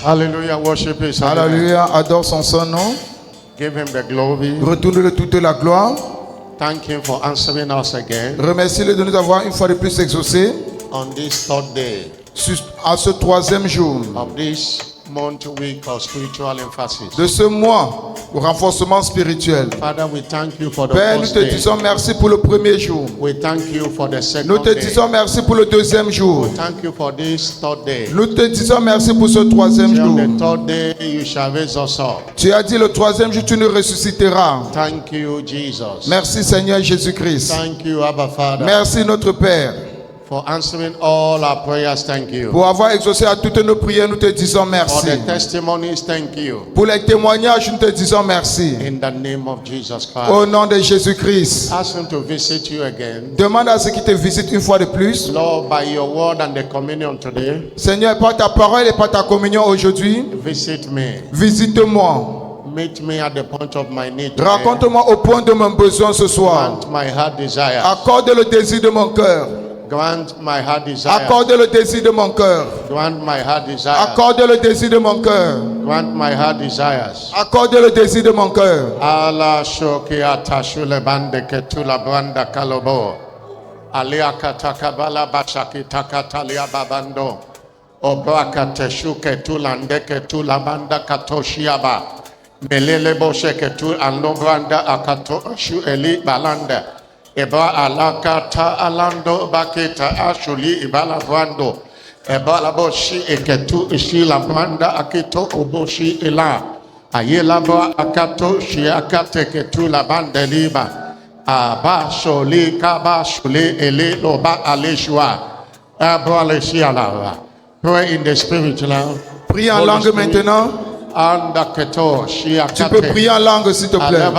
Hallelujah. Worship His holy name. Alléluia, adore son saint nom. Give Him the glory. Retourne-le toute la gloire. Thank Him for answering us again Remercie-le de nous avoir une fois de plus exaucés on this third day à ce troisième jour of this month week of spiritual emphasis. de ce mois au renforcement spirituel. Father, we thank you for the Père, nous first te day. disons merci pour le premier jour. We thank you for the Nous second te day. disons merci pour le deuxième jour. We thank you for this third day. Nous te disons merci pour ce troisième On jour. the third day, you shall raise us up. Tu as dit le troisième jour, tu nous ressusciteras. Thank you, Jesus. Merci Seigneur Jésus-Christ. Thank you, Abba Father, Merci notre Père. for answering all our prayers. Thank you. Pour avoir exaucé à toutes nos prières, nous te disons For merci. the testimonies, thank you. Pour les témoignages, nous te disons merci. In the name of Jesus Christ. Au nom de Jésus-Christ. Ask Him to visit you again. Demande à ceux qui te visitent une fois de plus. Lord, by your word and the communion today, Seigneur, par ta parole et par ta communion aujourd'hui, visit me. visite-moi. Meet me at the point of my need today. Raconte-moi au point de mon besoin ce soir. Grant my heart desire. Accorde le désir de mon cœur. Grant my heart desire. Accorde le désir de mon cœur. Grant my heart desire. Accorde le désir de mon cœur. Grant my heart desires. Accorde le désir de mon cœur. Allah shoki atashule bande ketula branda kalobo. Alia katakabala bashaki takatalia babando. Obraka teshuke tulande ketula banda katoshiaba. Melele boshe ketu alobranda akato shu eli balanda. Eba alakata alando baketa ashuli ibala brando. Eba laboshi eketu ishi la branda akito oboshi ila. Ayela ba akato shiakate ketu la bande liba. Aba sholi kaba shuli ele loba aleshua. Aba aleshi alava. Pray in the spirit now. Prie en langue maintenant. Tu peux prier en langue s'il te plaît.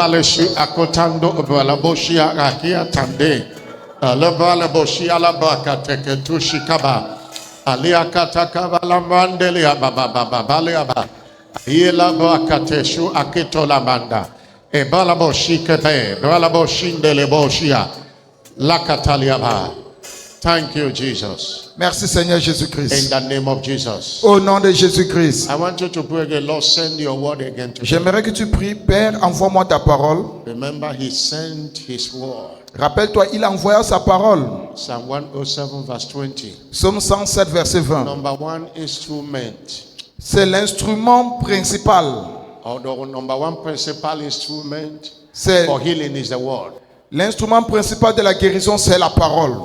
Thank you, Jesus. Merci Seigneur In Jésus-Christ. the name of Jesus. Au nom de Jésus-Christ. I want you to pray again. Lord, send your word again to me. J'aimerais que tu pries, Père, envoie-moi ta parole. Remember, He sent His word. Rappelle-toi, il envoya sa parole. Psalm 107, verse 20. Psaume 107, verset 20. Number one instrument, C'est l'instrument principal. or the number one principal instrument C'est for healing is the word. l'instrument principal de la guérison, c'est la parole.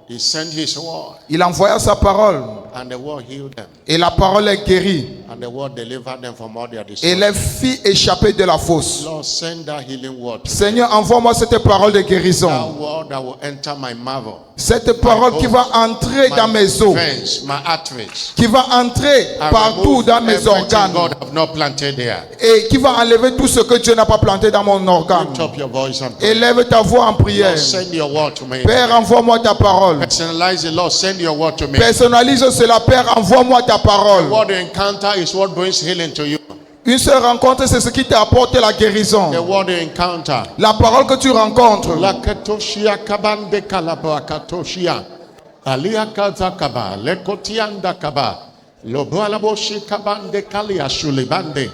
He sent His word, Il envoya sa parole. and the word healed them, Et la parole est guérie. and the word delivered them from all their Et diseases. les fit échapper de la fosse. Lord, send that healing word. Seigneur, envoie-moi cette parole de That guérison. word that will enter my marrow, Cette parole qui va entrer dans mes os. veins, my arteries, Qui va entrer and partout remove dans mes everything organes. God have not planted there. Et qui va enlever tout ce que Dieu n'a pas planté dans mon organe. Lift up your voice and pray. Élève ta voix en prière. Lord, send your word to me. Père, envoie-moi ta parole. Personalize it, Lord, send your word to me. Personnalise cela, Père, envoie-moi ta parole. What you encounter is what brings healing to you. Une seule rencontre, c'est ce qui t'apporte la guérison. The word you encounter. La parole que tu rencontres. La katoshia kabande kalaba katoshia. Alia kazakaba, lekotianda kaba. Loboalaboshi kabande kalia shulibande.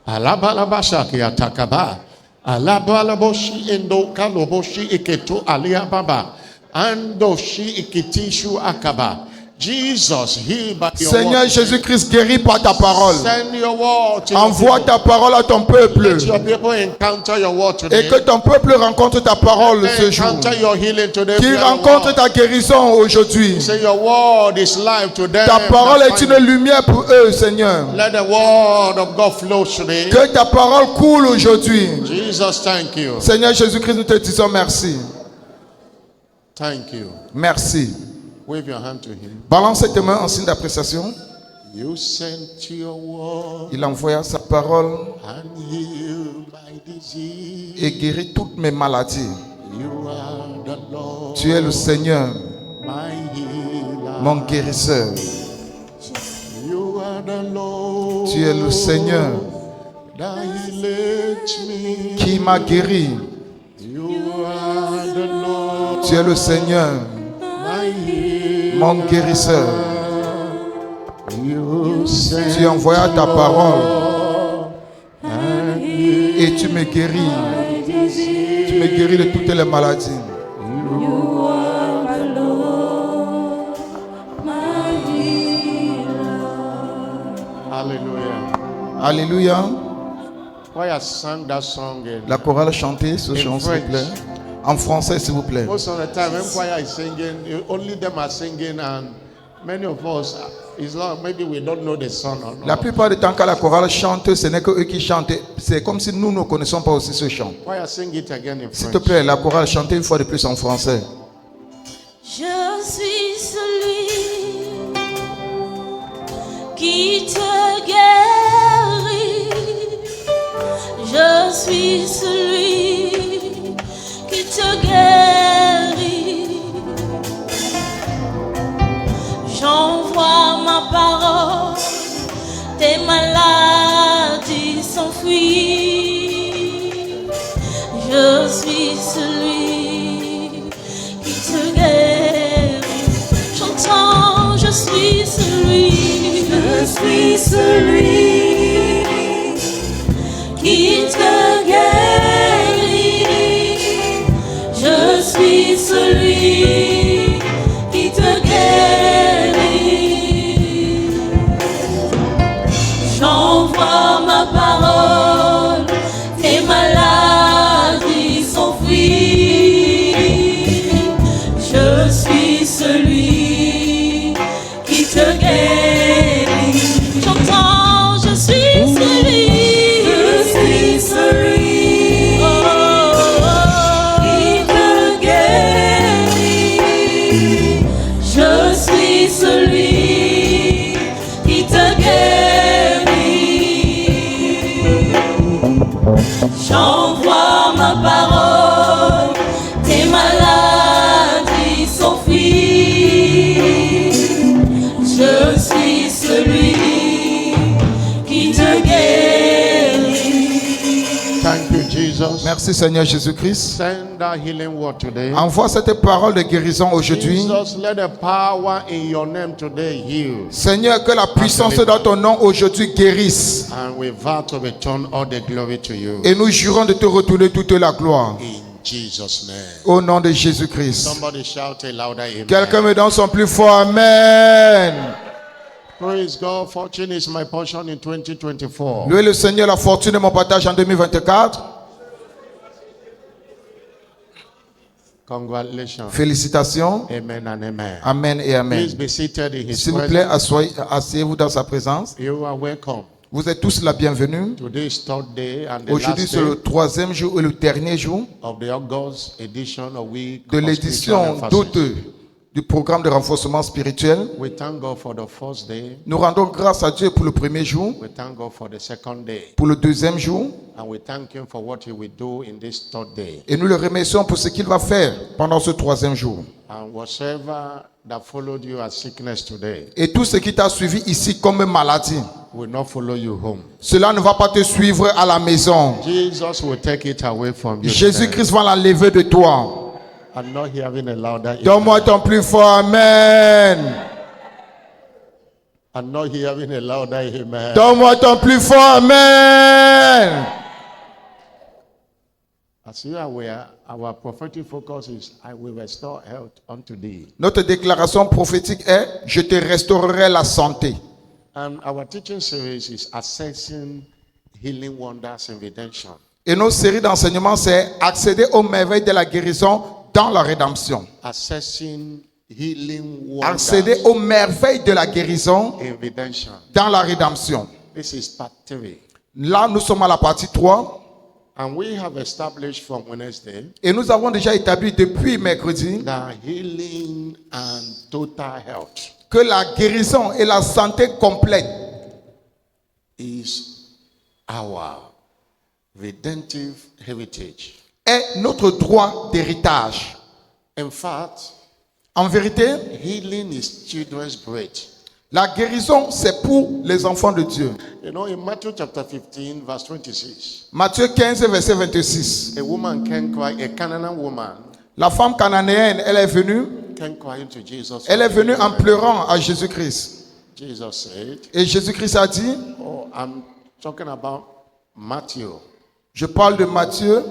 Alabalabasha kiatakaba. Alabalaboshi endo kaloboshi iketu alia baba. Andoshi ikitishu akaba. Jesus, heal by your Seigneur word. Jésus-Christ, guéris par ta parole. Send your word to your Envoie people. ta parole à ton peuple. Let your people encounter your word today. Et que ton peuple rencontre ta parole They ce jour. encounter your healing today. Qu'il Pray your rencontre word. ta guérison aujourd'hui. Say your word is life to them. Ta parole that est find une it. lumière pour eux, Seigneur. Let the word of God flow today. Que ta parole coule aujourd'hui. Jesus, thank you. Seigneur Jésus-Christ, nous te disons merci. Thank you. Merci. Wave your hand to him. Balance tes mains en signe d'appréciation. You sent your word Il envoya sa parole and healed my disease. et guérit toutes mes maladies. You are the Lord, Tu es le Seigneur, my healer. mon guérisseur. You are the Lord, Tu es le Seigneur that healeth me. qui m'a guéri. You are the Lord, Tu es le Seigneur, my healer. mon guérisseur. You Tu envoyas ta parole et tu me guéris. Tu me guéris de toutes les maladies. Hallelujah. Alléluia. Why I sang that song in La chorale chantée ce chant, s'il vous plaît. En français, s'il vous plaît. most of the time when choir is singing, only them are singing, and many of us, it's not, maybe we don't know the song or La not. plupart du temps, quand la chorale chante, ce n'est que eux qui chantent. C'est comme si nous ne connaissons pas aussi ce chant. Why I sing it again in S'il te French? plaît, la chorale chantée une fois de plus en français. Je suis celui qui te guérit. Je suis celui qui te guérit. J'envoie ma parole, tes maladies s'enfuient. Je suis celui qui te guérit. J'entends, je suis celui qui te guérit. Je suis celui qui te guérit. J'envoie ma parole, tes maladies s'enfuient. Je suis celui qui te guérit. J'entends, je suis celui oh, qui te guérit. Je suis celui qui te guérit. J'envoie ma parole, tes maladies s'enfuient. Je suis celui qui te guérit. Thank you, Jesus. Merci Seigneur Jésus-Christ. Send that healing word today. Envoie cette parole de guérison aujourd'hui. Jesus, let the power in your name today heal. Seigneur, que la puissance dans ton nom aujourd'hui guérisse. And we vow to return all the glory to you. Et nous jurons de te retourner toute la gloire. In Jesus' name. Au nom de Jésus-Christ. Somebody shout a louder amen. Quelqu'un me donne son plus fort Amen. Praise God. Fortune is my portion in 2024. Louez le Seigneur, la fortune est mon partage en 2024. Congratulations. Félicitations. Amen and amen. Amen et Amen. Please be seated in His S'il vous plaît, presence. asseyez-vous dans sa présence. You are welcome. Vous êtes tous la bienvenue. Today is third day and the Aujourd'hui, last c'est le day troisième jour et le dernier jour of the August edition of Week de of l'édition Spiritual d'août Emphasis. du programme de renforcement spirituel. We thank God for the first day. Nous rendons grâce à Dieu pour le premier jour, We thank God for the second day. pour le deuxième jour, And we thank Him for what He will do in this third day. et nous le remercions pour ce qu'il va faire pendant ce troisième jour. And whatsoever that followed you as sickness today Et tout ce qui t'a suivi ici comme maladie, will not follow you home. cela ne va pas te suivre à la maison. Jesus will take it away from you. today. Jésus-Christ va l'enlever de toi. I'm not hearing a louder amen. Donne-moi ton plus fort Amen. I'm not hearing a louder amen. Donne-moi ton plus fort Amen. As you are aware, our prophetic focus is I will restore health unto thee. Notre déclaration prophétique est « Je te restaurerai la santé ». And our teaching series is Assessing Healing Wonders in Redemption. Et nos séries d'enseignements, c'est accéder aux merveilles de la guérison dans la rédemption. Assessing Healing Wonders Accéder aux merveilles de la guérison in Redemption. dans la rédemption. This is part 3. Là, nous sommes à la partie 3. And we have established from Wednesday Et nous avons déjà établi depuis mercredi that healing and total health que la guérison et la santé complète is our redemptive heritage. est notre droit d'héritage. In fact, En vérité, healing is children's bread. la guérison, c'est pour les enfants de Dieu. You know, in Matthew chapter 15, verse 26, Matthieu 15, verset 26. a woman can cry, a Canaan woman La femme cananéenne, elle est venue can cry to Jesus. en pleurant à Jésus-Christ. Jesus said, Et Jésus-Christ a dit, oh, I'm talking about Matthew je parle de Matthieu,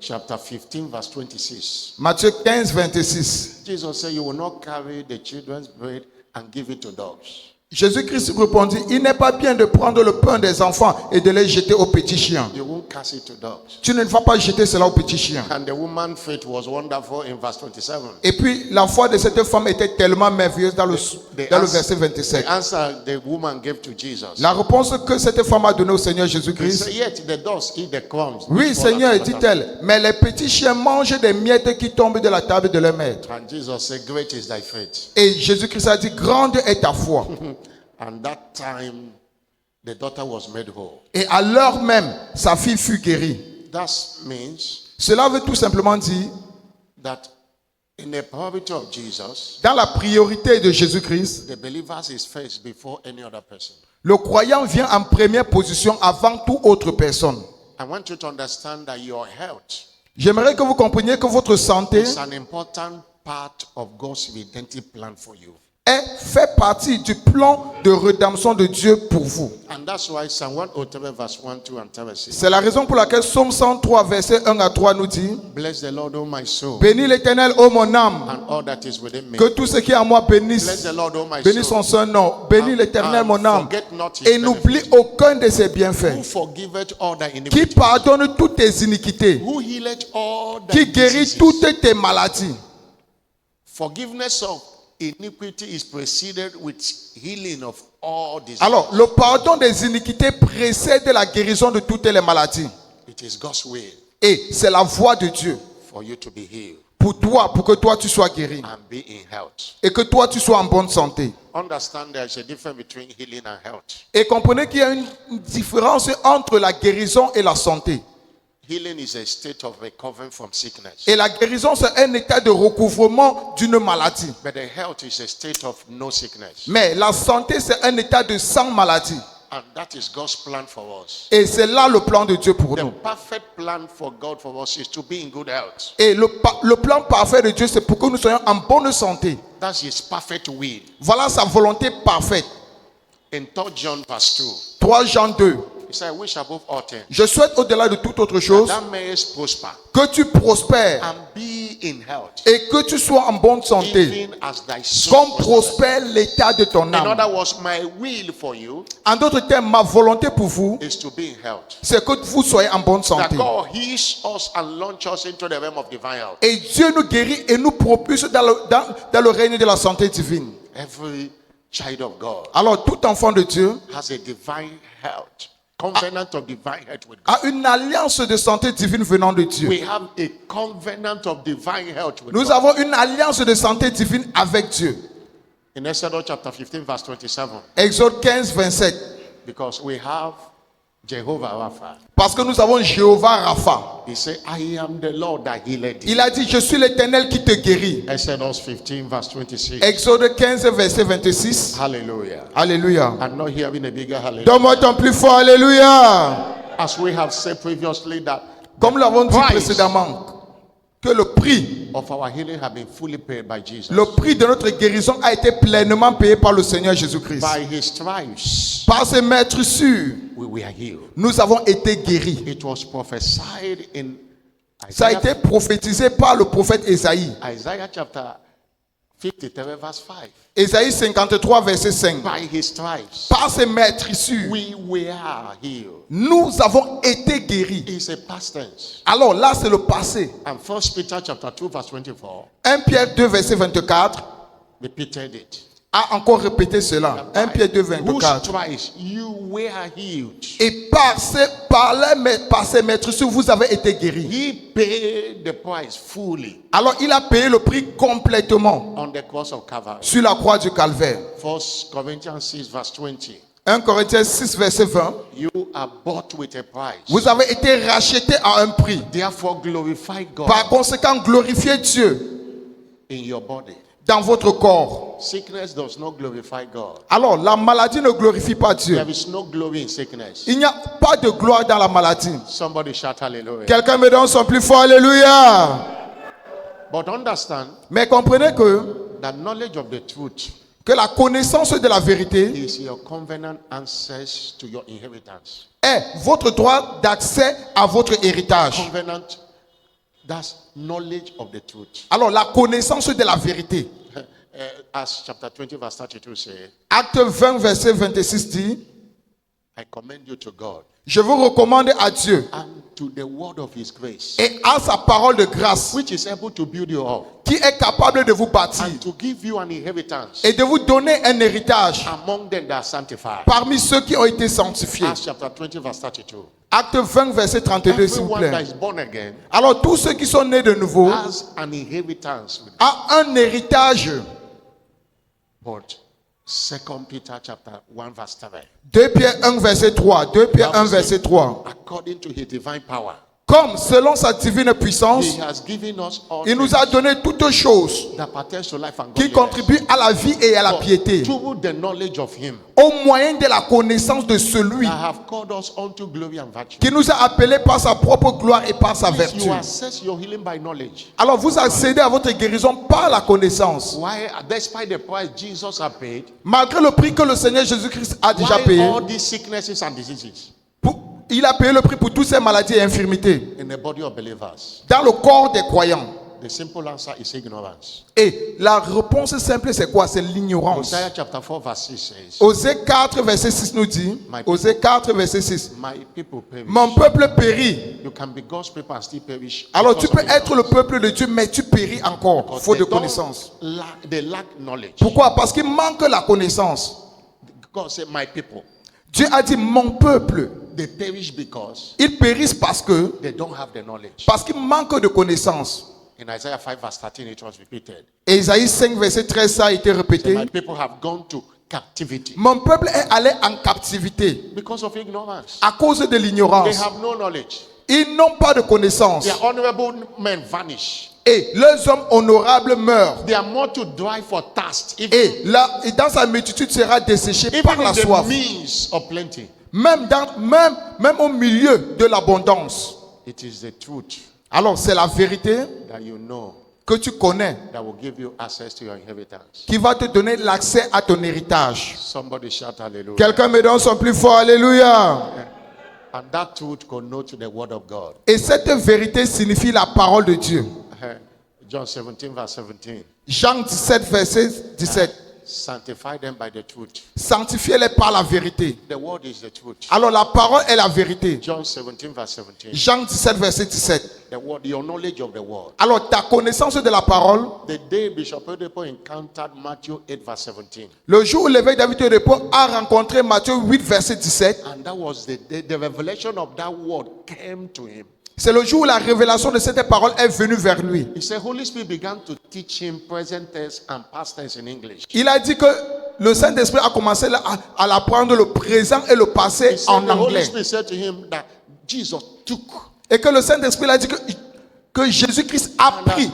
chapter 15, verse 26. Matthieu 15, 26. Jesus said, you will not carry the children's bread and give it to dogs. Jésus-Christ répondit, il n'est pas bien de prendre le pain des enfants et de les jeter aux petits chiens. You won't cast it to dogs. Tu ne vas pas jeter cela aux petits chiens. And the woman's faith was wonderful in verse 27. Et puis, la foi de cette femme était tellement merveilleuse dans le verset 27. The answer the woman gave to Jesus. La réponse que cette femme a donnée au Seigneur He Jésus-Christ. said, yet the dogs eat the crumbs. Oui, Seigneur, dit-elle, mais les petits chiens mangent des miettes qui tombent de la table de leur maître. And Jesus said, great is thy faith. Et Jésus-Christ a dit, grande est ta foi. And that time, the daughter was made whole. Et à l'heure même, sa fille fut guérie. That means Cela veut tout simplement dire, that in the priority of Jesus, dans la priorité de Jésus-Christ, the believer is first before any other person. le croyant vient en première position avant toute autre personne. I want you to understand that your health J'aimerais que vous compreniez que votre santé is an important part of God's redemptive plan for you. fait partie du plan de rédemption de Dieu pour vous. And that's why Psalm 103 verse 1, 2 and 3 says, C'est la raison pour laquelle Psaume 103, verset 1 à 3 nous dit, bless the Lord, O my soul, bénis l'Éternel, ô mon âme, and all that is within me. que tout ce qui est en moi Bless bénisse. the Lord, O my Bénis son soul, saint nom. Bénis l'Éternel, mon âme, forget not his et n'oublie benefits. aucun de ses Who bienfaits. forgiveth all thy Qui iniquities, pardonne toutes tes iniquités, who healeth all thy qui guérit diseases. toutes tes maladies. Forgiveness of iniquity is preceded with healing of all diseases. Alors, le pardon des iniquités précède la guérison de toutes les maladies. It is God's will Et c'est la voie de Dieu for you to be healed pour toi, pour que toi tu sois guéri. and be in health. Et que toi tu sois en bonne santé. Understand there is a difference between healing and health. Et comprenez qu'il y a une différence entre la guérison et la santé. Healing is a state of recovering from sickness. Et la guérison, c'est un état de recouvrement d'une maladie. But the health is a state of no sickness. Mais la santé, c'est un état de sans maladie. And that is God's plan for us. Et c'est là le plan de Dieu pour The nous. perfect plan for God for us is to be in good health. Et le plan parfait de Dieu, c'est pour que nous soyons en bonne santé. That's his perfect will. Voilà sa volonté parfaite. In 3 John verse 2, 3 Jean 2. he said, wish above all things Je souhaite au-delà de toute autre chose that mayest prosper que tu prospères and be in health, et que tu sois en bonne santé, even as thy soul comme prospers. prospère l'état de ton In âme. other words, my will for you En d'autres termes, ma volonté pour vous, is to be in health. c'est que vous soyez en bonne That santé. God heals us and launch us into the realm of divine health. Et Dieu nous guérit et nous propulse dans le règne de la santé divine. Every child of God Alors, tout enfant de Dieu has a divine health, covenant of divine health with God. a une alliance de santé divine venant de Dieu. We have a covenant of divine health with Nous God. avons une alliance de santé divine avec Dieu. In Exodus chapter 15 verse 27, Exode 15, 27. because we have Jehovah Rapha. Parce que nous avons Jéhovah Rapha. He said, I am the Lord that healed thee. Il a dit, je suis l'Éternel qui te guérit. Exodus 15 verse 26. Exode 15, verset 26. Hallelujah. Alléluia. I'm not hearing a bigger hallelujah. Donne-moi ton plus fort Alléluia. As we have said previously that Comme nous l'avons dit price précédemment, que le prix, of our healing have been fully paid by Jesus. le prix de notre guérison a été pleinement payé par le Seigneur Jésus-Christ. By his stripes, Par ses maîtres sûrs, we were healed. nous avons été guéris. It was prophesied in Ça a Isaiah, été prophétisé par le prophète Ésaïe. Isaiah chapter 53 verse 5. Ésaïe 53, verset 5. By his stripes, Par ses maîtres sûrs, we were healed. nous avons été guéris. It's a past tense. Alors là, c'est le passé. And 1 Peter chapter 2 verse 24 1 Pierre 2, verset 24 repeated it. a encore répété cela. 1 Pierre 2, Whose 24. stripes you were healed. Et par ses maîtres sûrs, vous avez été guéris. He paid the price fully Alors il a payé le prix complètement on the cross of Calvary. sur la croix du calvaire. 1 Corinthians 6 verse 20. 1 Corinthiens 6, verset 20. You are bought with a price. Vous avez été rachetés à un prix. Therefore glorify God Par conséquent, glorifiez Dieu in your body. dans votre corps. Sickness does not glorify God. Alors, la maladie ne glorifie pas Dieu. There is no glory in sickness. Il n'y a pas de gloire dans la maladie. Somebody shout hallelujah. Quelqu'un me donne son plus fort Alléluia. But understand Mais comprenez que that knowledge of the truth que la connaissance de la vérité is your covenant access to your inheritance. est votre droit d'accès à votre héritage. Covenant, that's knowledge of the truth. Alors, la connaissance de la vérité. As chapter 20 verse 32 says, Acte 20, verset 26 dit, I commend you to God je vous recommande à Dieu and to the word of his grace, et à sa parole de grâce which is able to build you up qui est capable de vous bâtir and to give you an inheritance et de vous donner un héritage among them that are sanctified. parmi ceux qui ont été sanctifiés. Acts chapter 20 verse 32. Acte 20, verset 32, s'il vous Everyone that plaît. is born again Alors, tous ceux qui sont nés de nouveau has an inheritance with ont un héritage. God. 2 Peter chapter 1 verse 7. 2 Pierre 1, verset 3. 2 Pierre 1, verset 3. According to his divine power, Comme, selon sa divine puissance, he has given us all il nous things a donné toutes choses that pertains to life and qui godliness. contribuent à la vie et à la piété, Through the knowledge of him au moyen de la connaissance de celui that have called us unto glory and virtue. qui nous a appelés par sa propre gloire et par sa Please, vertu. you access your healing by knowledge. Alors vous accédez à votre guérison par la connaissance. Why, despite the price Jesus has paid, Malgré le prix que le Seigneur Jésus-Christ a déjà why payé, all these sicknesses and diseases il a payé le prix pour toutes ces maladies et infirmités in the body of believers? dans le corps des croyants. The simple answer is ignorance. Et la réponse simple, c'est quoi? C'est l'ignorance. Hosea chapter 4 verse 6 says, Osée 4, verset 6 nous dit, Osée 4, verset 6, my people perish. mon peuple périt. You can be God's people and still perish. Alors because tu peux of être le ignorance. peuple de Dieu, mais tu péris encore, Because faute de they don't connaissance. they lack knowledge. Pourquoi? Parce qu'il manque la connaissance. God said, my people, Dieu a dit, mon peuple, they perish because ils périssent parce they don't have the knowledge. qu'ils manquent de connaissance. In Isaiah 5 verse 13 it was repeated. Et Isaïe 5, verset 13, ça a été répété. My people have gone to captivity Mon peuple est allé en captivité because of ignorance. à cause de They l'ignorance. have no knowledge. Ils n'ont pas de connaissance. Their honorable men vanish. Et leurs hommes honorables meurent. They are more to dry for thirst. Et dans sa multitude sera desséché par Even la in the soif. means of plenty, Même au milieu de l'abondance. it is the truth Alors c'est la vérité that you know que tu connais that will give you access to your inheritance. qui va te donner l'accès à ton héritage. Somebody shout hallelujah. Quelqu'un me donne son plus fort alléluia. And that truth connotes the word of God. Et cette vérité signifie la parole de Dieu. John 17 verse 17. Jean 17, verset 17. Sanctify them by the truth. Sanctifiez-les par la vérité. The word is the truth. Alors la parole est la vérité. John 17 verse 17. Jean 17, verset 17. The word, your knowledge of the word. Alors ta connaissance de la parole, The day Bishop Oyedepo encountered Matthew 8 verse 17. le jour où l'évêque David Oyedepo a rencontré Matthieu 8, verset 17, And that was the day the revelation of that word came to him. c'est le jour où la révélation de cette parole est venue vers lui. He said, Holy Spirit began to teach him present tense and past tense in English. Il a dit que le Saint-Esprit a commencé à l'apprendre le présent et le passé He said en the Holy anglais. Spirit said to him that Jesus took. Et que le Saint-Esprit a dit que Jésus-Christ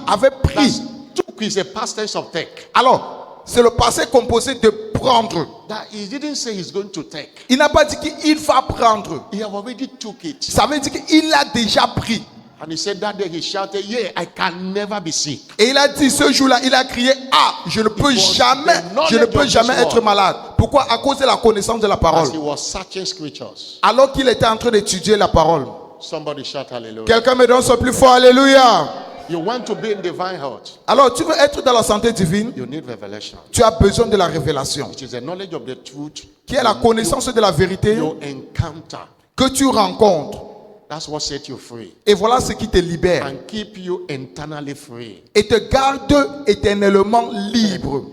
avait pris. That's took is a past tense of take. Alors, c'est le passé composé de prendre. That he didn't say he's going to take. Il n'a pas dit qu'il va prendre. He have already took it. Ça veut dire qu'il a déjà pris. And he said that day he shouted, yeah, I can never be sick. Et il a dit ce jour-là, il a crié, ah, je ne peux jamais être malade. Pourquoi? À cause de la connaissance de la parole. As he was searching scriptures. Alors qu'il était en train d'étudier la parole. Somebody shout hallelujah. Quelqu'un me donne son plus fort, alléluia. You want to be in divine health. Alors tu veux être dans la santé divine, You need revelation. tu as besoin de la révélation, It is the knowledge of the truth qui est la connaissance de la vérité you encounter. que tu rencontres. That's what set you free. Et voilà ce qui te libère And keep you internally free. et te garde éternellement libre.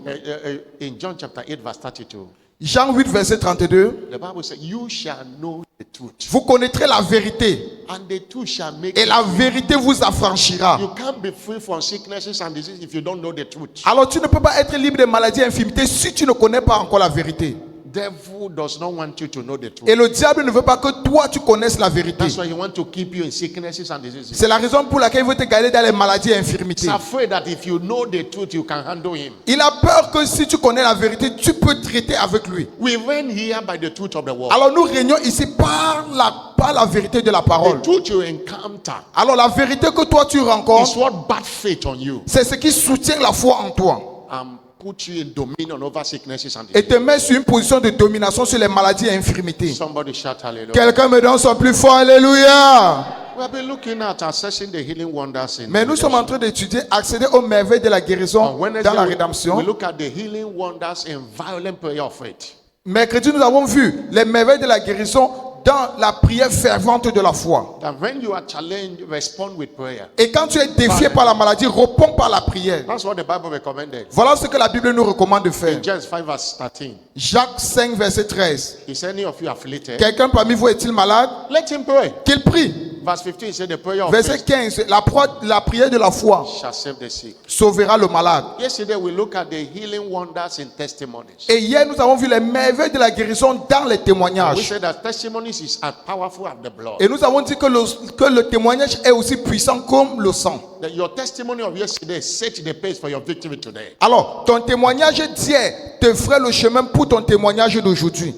In John chapter 8 verse 32, Jean 8, verset 32. the Bible says, you shall know the truth. Vous connaîtrez la vérité And the truth shall make et you la free. vérité vous affranchira. You can't be free from sicknesses and diseases if you don't know the truth. Alors tu ne peux pas être libre des maladies et infirmités si tu ne connais pas encore la vérité. Devil does not want you to know the truth. Et le diable ne veut pas que toi tu connaisses la vérité. That's why he wants to keep you in sicknesses and diseases. C'est la raison pour laquelle il veut te garder dans les maladies et infirmités. He's afraid that if you know the truth, you can handle him. Il a peur que si tu connais la vérité, tu peux traiter avec lui. We reign here by the truth of the word. Alors nous régnons ici par la vérité de la parole. The truth you encounter Alors la vérité que toi tu is rencontres, what bad faith on you. c'est ce qui soutient la foi en toi. I'm put you in dominion over sicknesses and et te diseases. met sur une position de domination sur les maladies et infirmités. Somebody shout hallelujah. Quelqu'un me donne son plus fort, alléluia. We have been looking at assessing the healing wonders in Mais nous sommes en train d'étudier, accéder aux merveilles de la guérison On Wednesday, dans la we rédemption. look at the healing wonders in violent prayer of faith. Mercredi, nous avons vu les merveilles de la guérison dans la prière fervente de la foi. That when you are challenged, respond with prayer. Et quand tu es défié par la maladie, réponds par la prière. That's what the Bible recommended. Voilà ce que la Bible nous recommande de faire. James 5 verse 13. Jacques 5, verset 13. Is any of you afflicted? Quelqu'un parmi vous est-il malade? Let him pray. Qu'il prie. Verse 15 said the prayer of Verset faith 15. La prière de la foi shall save the sick. sauvera le malade. Yesterday we looked at the healing wonders in testimonies. Et hier, nous avons vu les merveilles de la guérison dans les We témoignages. said that testimonies is as powerful as the blood. Et nous avons dit que le témoignage est aussi puissant comme le sang. That your testimony of yesterday set the pace for your victory today. Alors, ton témoignage d'hier te ferait le chemin pour ton témoignage d'aujourd'hui.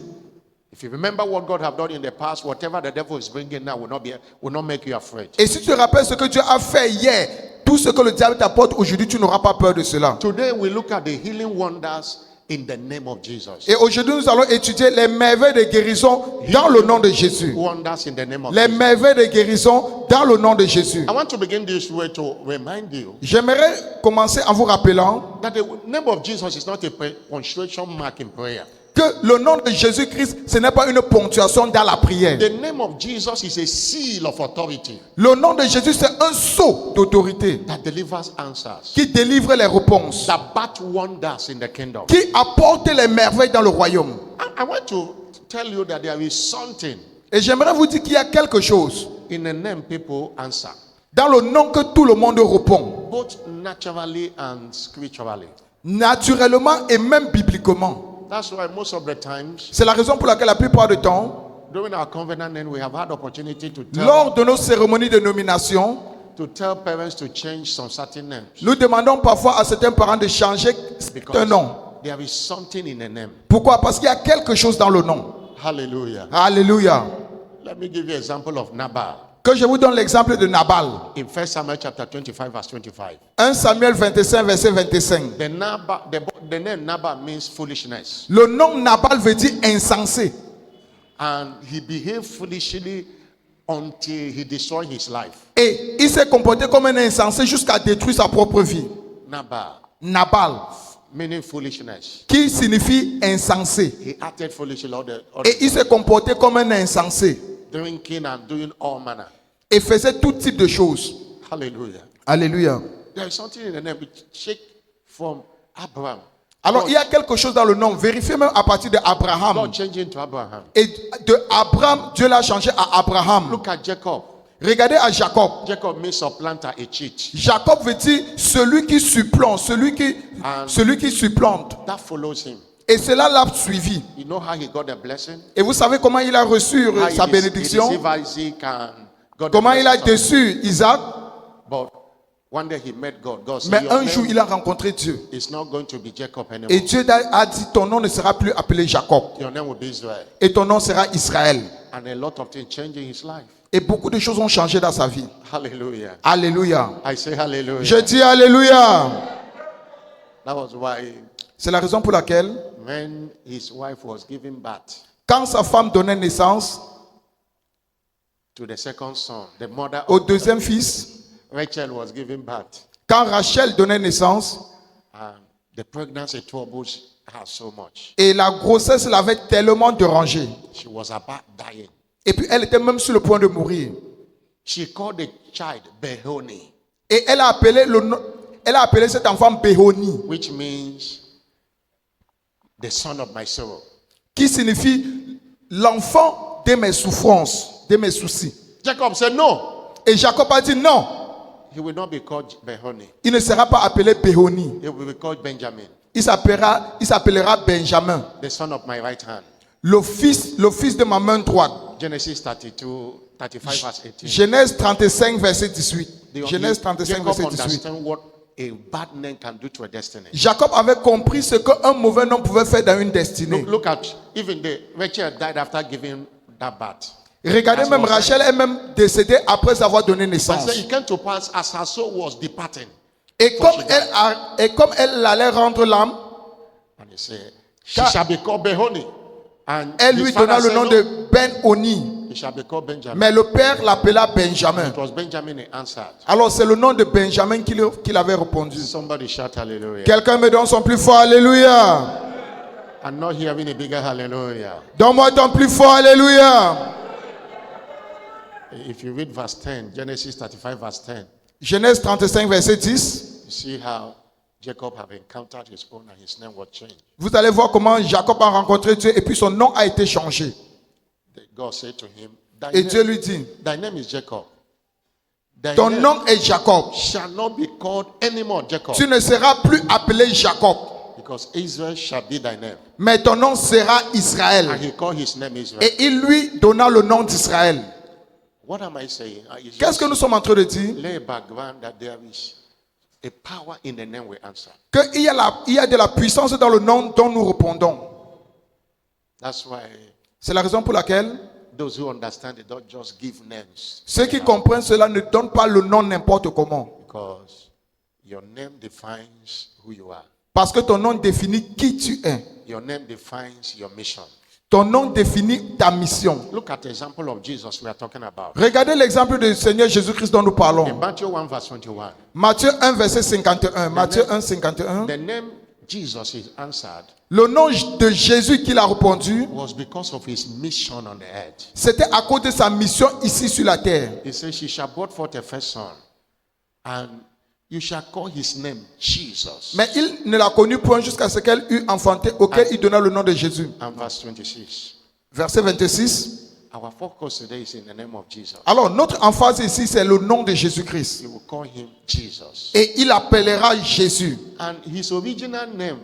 If you remember what God have done in the past, whatever the devil is bringing now will not make you afraid. Et si tu te rappelles ce que Dieu a fait hier, tout ce que le diable t'apporte aujourd'hui, tu n'auras pas peur de cela. Today we look at the healing wonders in the name of Jesus. Et aujourd'hui, nous allons étudier les merveilles de guérison dans le nom de Jésus. Wonders in the name of Les Jesus. merveilles de guérison dans le nom de Jésus. I want to begin this way to remind you J'aimerais commencer en vous rappelant that the name of Jesus is not a punctuation mark in prayer. que le nom de Jésus-Christ, ce n'est pas une ponctuation dans la prière. The name of Jesus is a seal of authority Le nom de Jésus, c'est un sceau d'autorité that delivers answers, qui délivre les réponses, that birth wonders in the kingdom. qui apporte les merveilles dans le royaume. I want to tell you that there is something Et j'aimerais vous dire qu'il y a quelque chose in the name people answer, dans le nom que tout le monde répond, both naturally and spiritually. naturellement et même bibliquement. That's why most of the times C'est la raison pour laquelle la plupart du temps, during our covenant, then we have had opportunity to tell lors de nos cérémonies de nomination, parents to change some certain names nous demandons parfois à certains parents de changer un nom. there is something in the name. Pourquoi? Parce qu'il y a quelque chose dans le nom. Hallelujah. Alléluia. Let me give you an example of Nabal. Que je vous donne l'exemple de Nabal. In 1 Samuel chapter 25 verse 25. 1 Samuel 25, verset 25. The name Nabal means foolishness. Le nom Nabal veut dire insensé. And he behaved foolishly until he destroyed his life. Et il s'est comporté comme un insensé jusqu'à détruire sa propre vie. Nabal, Nabal, meaning foolishness. qui signifie insensé. He acted foolishly all Et il s'est comporté comme un insensé. drinking and doing all manner. Et faisait tout type de choses. Hallelujah. Alléluia. There is something in the name which shake from Abraham. Alors il y a quelque chose dans le nom. Vérifiez même à partir d'Abraham. God changing to Abraham. Et de Abraham, Dieu l'a changé à Abraham. Look at Jacob. Regardez à Jacob. Jacob means supplanter, a cheat. Jacob veut dire celui qui supplante, celui qui supplante. That follows him. Et cela l'a suivi. You know how he got the blessing? Et vous savez comment il a reçu How sa he bénédiction? received Isaac and got the Comment il a blessing. déçu Isaac? But one day he met God. God said, Mais your un jour, name il a rencontré Dieu. is not going to be Jacob anymore. Et Dieu a dit, ton nom ne sera plus appelé Jacob. Your name will be Israel. Et ton nom sera Israël. And a lot of things changed in his life. Et beaucoup de choses ont changé dans sa vie. Hallelujah. Alléluia. I say hallelujah. Je dis Alléluia. That was why C'est la raison pour laquelle, when his wife was giving birth quand sa femme donnait naissance to the second son, the mother au of deuxième fils, Rachel was giving birth, quand Rachel donnait naissance, and the pregnancy troubles her so much. et la grossesse l'avait tellement dérangée. She was about dying. Et puis elle était même sur le point de mourir. She called the child Behoni, Et elle a appelé cet enfant Béhoni, which means the son of my sorrow. qui signifie l'enfant de mes souffrances, de mes soucis. Jacob said, no, Et Jacob a dit non, he will not be called Behoni. il ne sera pas appelé Béhoni. He will be called Benjamin, Il s'appellera Benjamin, the son of my right hand. le fils de ma main droite. Genesis 35 verse 18. Genèse 35, verset 18. The- Genèse 35, Jacob verset 18. understand what a bad name can do to a destiny. Jacob avait compris ce qu'un mauvais homme pouvait faire dans une destinée. Look at even Rachel died after giving that birth. Regardez, As même was Rachel est même décédée après avoir donné But naissance. it came to pass as her soul was departing. Et comme elle allait rendre l'âme, And he said, she Car- shall be called Behoni. And Elle his lui father donna le said, nom "No, de Ben-Oni. he shall be called Benjamin." Mais le père l'appela Benjamin. It was Benjamin he answered. Alors c'est le nom de Benjamin qu'il avait répondu. Somebody shout hallelujah. Quelqu'un me donne son plus fort Alléluia. I'm not hearing a bigger hallelujah. Donne-moi ton plus fort Alléluia. If you read verse 10, Genesis 35 verse 10, Genèse 35, verset 10. you see how Jacob have encountered his own and his name was changed. Vous allez voir comment Jacob a rencontré Dieu et puis son nom a été changé. God said to him, Et Dieu lui dit, thy name is Jacob. Thy ton name nom est Jacob. shall not be called anymore Jacob, Tu ne seras plus appelé Jacob, because Israel shall be thy name. mais ton nom sera Israël. And he called his name Israel. Et il lui donna le nom d'Israël. What am I saying? It's Qu'est-ce que nous sommes en train de dire? lay background that there is a power in the name we answer. Qu'il y a de la puissance dans le nom dont nous répondons. That's why C'est la raison pour laquelle those who understand it don't just give names, ceux qui comprennent cela ne donnent pas le nom n'importe comment. because your name defines who you are. Parce que ton nom définit qui tu es. Your name defines your mission. Ton nom définit ta mission. Look at the example of Jesus we are talking about. Regardez l'exemple du Seigneur Jésus-Christ dont nous In parlons. Matthew 1 verse 21, Matthieu 1, verset 51. Matthieu 1, 51. the name Jesus is answered Le nom de Jésus qu'il a répondu, was because of his mission on the earth. c'était à cause de sa mission ici sur la terre. He says, she shall brought forth a first son, and you shall call his name Jesus. Mais il ne l'a connu point jusqu'à ce qu'elle eut enfanté, auquel il donna le nom de Jésus. And verse 26. Verset 26. Our focus today is in the name of Jesus. Alors, notre emphase ici, c'est le nom de Jésus-Christ. You will call him Jesus. Et il appellera Jésus. And his original name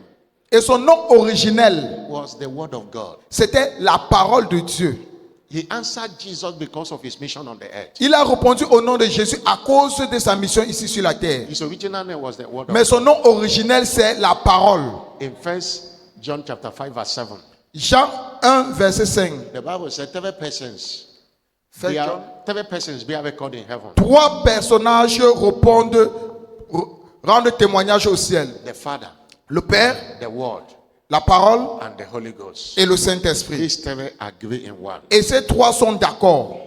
Et son nom originel, was the Word of God. c'était la parole de Dieu. He answered Jesus because of his mission on the earth. Il a répondu au nom de Jésus à cause de sa mission ici sur la terre. His original name was the Word of Mais God. son nom originel, c'est la parole. In 1 John chapter 5 verse 7, Jean 1, verset 5. the Bible said 3 persons, First John. 3 persons be recorded in heaven. 3 personnages rendent témoignage au ciel. The Father, Le Père, the Word, la parole and the Holy Ghost. et le Saint-Esprit. These 3 agree in one. Et ces 3 sont d'accord.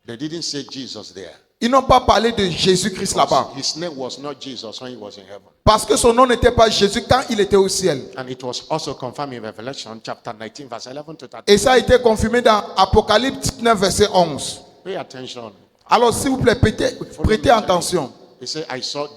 They didn't say Jesus there. Ils n'ont pas parlé de Jésus-Christ là-bas. His name was not Jesus when he was in heaven. Parce que son nom n'était pas Jésus quand il était au ciel. And it was also confirmed in Revelation chapter 19 verse 11 to 13. Et ça a été confirmé dans Apocalypse 19, verset 11. Pay attention. Alors s'il vous plaît, prêtez attention. He said,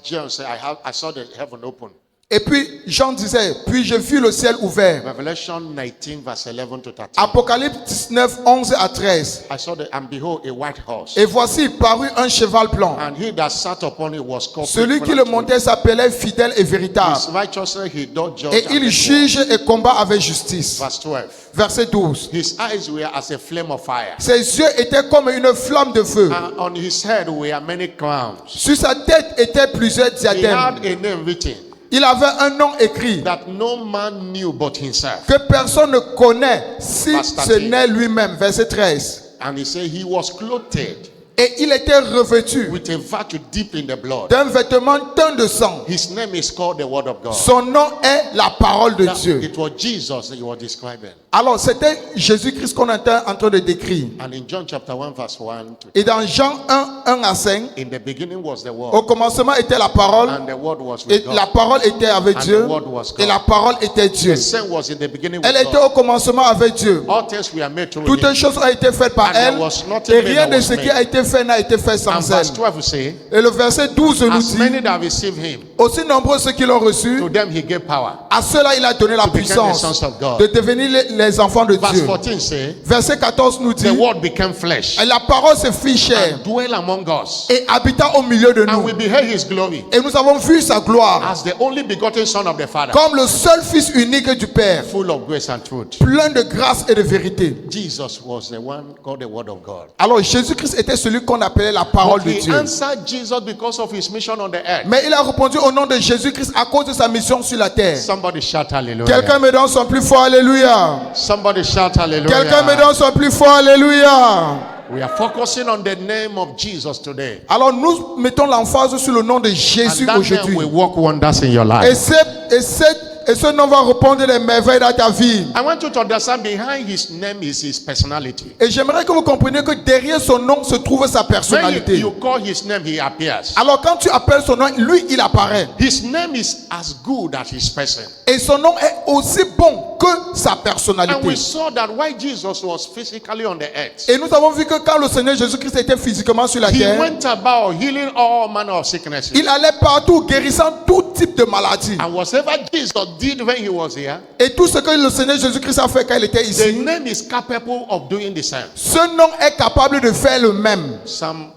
John said, I saw the heaven open. Et puis Jean disait, puis je vis le ciel ouvert. Revelation 19 verse 11 to 13. Apocalypse 19, 11 à 13. I saw and behold a white horse. Et voici parut un cheval blanc. And he that sat upon it was called Celui qui Faithful le and True. montait s'appelait fidèle et véritable. His righteousness he doth judge Et and il make war. juge et combat avec justice. Verse 12. Verset 12. His eyes were as a flame of fire. Ses yeux étaient comme une flamme de feu. And on his head were many crowns. Sur sa tête étaient plusieurs He had diadèmes. a name written Il avait un nom écrit that no man knew but himself. que personne ne connaît si Verse ce 13. n'est lui-même. Verset 13. And he said he was clothed Et il était revêtu with a virtue deep in the blood. d'un vêtement teint de sang. His name is called the Word of God. Son nom est la parole de Now, Dieu. it was Jesus that he was describing. Alors c'était Jésus-Christ qu'on était en train de décrire. And in John chapter 1 verse 1 to Et dans Jean 1, 1 à 5, in the beginning was the au Word, commencement était la parole. and the Word was Et with la God. parole était avec And Dieu. the word was God. Et la parole était Dieu. The same was in the beginning Elle with était au God. commencement avec Dieu. All things were made through Toutes him. choses ont été faites par And there elle. was nothing Et made rien that de was ce qui made. a été fait n'a été fait And sans verse elle. 12 will say, Et le verset 12 nous as dit, many that received him, aussi nombreux ceux qui l'ont reçu, to them he gave power. à ceux-là il a donné la To become the puissance sons of God. de devenir les enfants de Verse Dieu. 14 say, Verset 14 nous dit, the Word became flesh et la parole se fit chair and dwell among us. et habita au milieu de And nous. we beheld his glory Et nous avons vu sa gloire as the only begotten Son of the Father, comme le seul Fils unique du Père, full of grace and truth. plein de grâce et de vérité. Jesus was the one called the Word of God. Alors Jésus-Christ était celui qu'on appelait la parole But de he Dieu. answered Jesus because of his mission on the earth. Mais il a répondu au nom de Jésus-Christ à cause de sa mission sur la terre. Somebody shout hallelujah. Quelqu'un me donne son plus fort Alléluia. Somebody shout Quelqu'un me hallelujah. donne son plus fort Alléluia. We are focusing on the name of Jesus today. Alors nous mettons l'emphase sur le nom de And Jésus that name aujourd'hui. will work wonders in your Et life. ce Et ce nom va répondre les merveilles dans ta vie. I want you to understand behind his name is his personality. Et j'aimerais que vous compreniez que derrière son nom se trouve sa When personnalité. you call his name, he appears. Alors quand tu appelles son nom, lui, il apparaît. His name is as good as his person. Et son nom est aussi bon que sa And we personnalité. saw that while Jesus was physically on the earth, Et nous avons vu que quand le Seigneur Jésus-Christ était physiquement sur la he terre, went about healing all manner of sicknesses. il allait partout guérissant tout type de maladie. And whatever Jesus did when he was here, Et tout ce que le Seigneur Jésus-Christ a fait quand il était the ici, name is capable of doing the same. ce nom est capable de faire le même. Some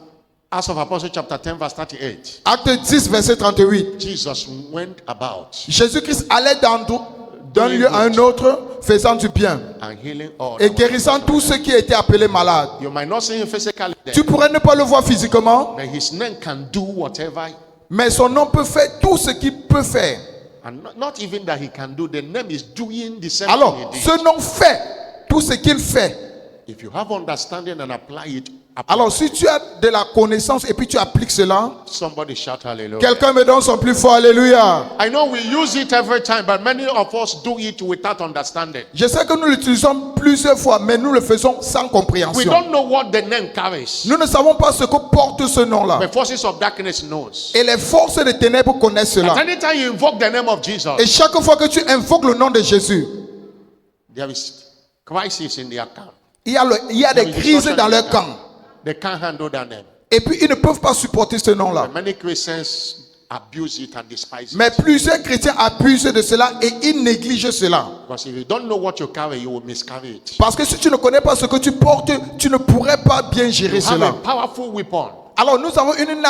Acts of Apostles chapter 10 verse 38. Acte 10, verset 38. Jesus went about Jésus-Christ allait d'un lieu à un autre, faisant du bien and healing all. et guérissant tous ceux qui étaient appelés malades. You might not see him physically there, Tu pourrais ne pas le voir physiquement, but his name can do whatever. mais son nom peut faire tout ce qu'il peut faire. And not even that he can do, the name is doing the same Alors, thing he did. ce nom fait tout ce qu'il fait. If you have understanding and apply it, Alors, si tu as de la connaissance et puis tu appliques cela, somebody shout hallelujah. quelqu'un me donne son plus fort alléluia. I know we use it every time, but many of us do it without understanding. Je sais que nous l'utilisons plusieurs fois, mais nous le faisons sans We compréhension. don't know what the name carries. Nous ne savons pas ce que porte ce nom-là. The forces of darkness knows. Et les forces des ténèbres connaissent cela. At any time you invoke the name of Jesus, Et chaque fois que tu invoques le nom de Jésus, there is crisis in their camp. il y a des crises dans leur camp. They can't handle that name. Et puis ils ne peuvent pas supporter ce nom-là. And many Christians abuse it and despise Mais it. plusieurs chrétiens abusent de cela et ils négligent cela. Because if you don't know what you carry, you will miscarry it. Parce que si tu ne connais pas ce que tu portes, tu ne pourrais pas bien gérer You have cela. a powerful weapon Alors nous avons une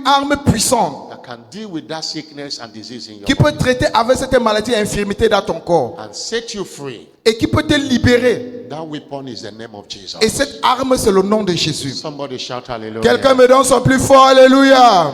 arme puissante that can deal with that sickness and disease in your qui body peut traiter avec cette maladie et infirmité dans ton corps and set you free. et qui peut te libérer. That weapon is the name of Jesus. Et cette arme, c'est le nom de Jésus. Somebody shout hallelujah. Quelqu'un me donne son plus fort alléluia.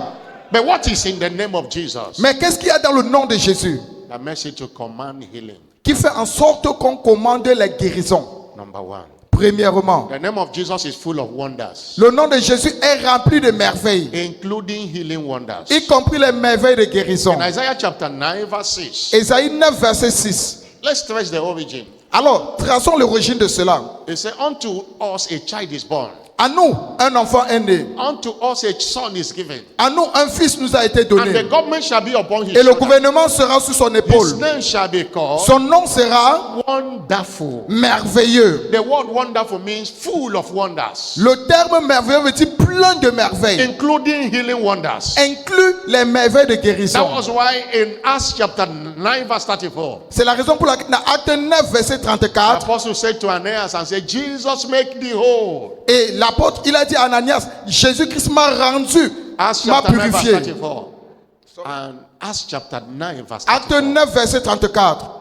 But what is in the name of Jesus? Mais qu'est-ce qu'il y a dans le nom de Jésus The message to command healing. qui fait en sorte qu'on commande les guérisons? Number one. Premièrement, The name of Jesus is full of wonders, le nom de Jésus est rempli de merveilles, including healing wonders. y compris les merveilles de guérison. In Isaiah chapter 9 verse 6. Ésaïe 9, verset 6. Let's trace the origin. Alors, traçons l'origine de cela. It says, unto us a child is born. À nous, un enfant est né. Unto us a son is given. À nous, un fils nous a été And the donné. government shall be upon his Et le shoulder. gouvernement sera sur son His épaule. name shall be called Son nom sera Wonderful. merveilleux. The word wonderful means full of wonders, Le terme merveilleux veut dire plein de merveilles. including healing wonders. Inclut les merveilles de That guérison. was why in Acts chapter 9 verse 34, C'est la raison pour laquelle dans Acte 9, verset the 34, apostle said to Aeneas and said, Jesus make thee whole. et l'apôtre, il a dit à Ananias, Jésus-Christ m'a rendu, Acts m'a chapter 9 verse purifié. 34. And Acts chapter 9 verse Acte 34. 9, verset 34.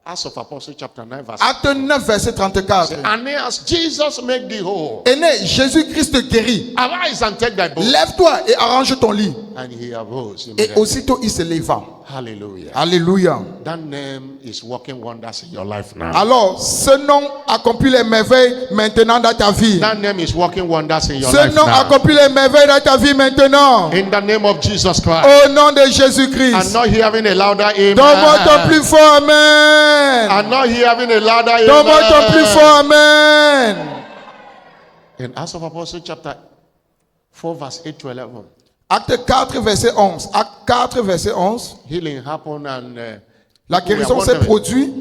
Acts of Apostles chapter 9 verse Acte 9, verset 34. Aeneas, Jesus make thee whole. Aîné, Jésus-Christ te guérit. Arise and take thy boat. Lève-toi et arrange ton lit. And he arose. Et immediately. aussitôt il se leva. Hallelujah. Alléluia. That name is working wonders in your life now. Alors, ce nom accomplit les merveilles maintenant dans ta vie. That name is working wonders in your Ce life nom now. accomplit les merveilles dans ta vie maintenant. In the name of Jesus Christ. Au nom de I'm Jésus-Christ. not hearing a louder Donne-moi ton amen. plus fort amen. I'm not hearing a louder Donne-moi ton plus amen. fort amen. In Acts of Apostles chapter 4 verse 8 to 11. Acte 4, verset 11. Acte 4, verset 11. Healing happened and La people were guérison s'est wondering, produite.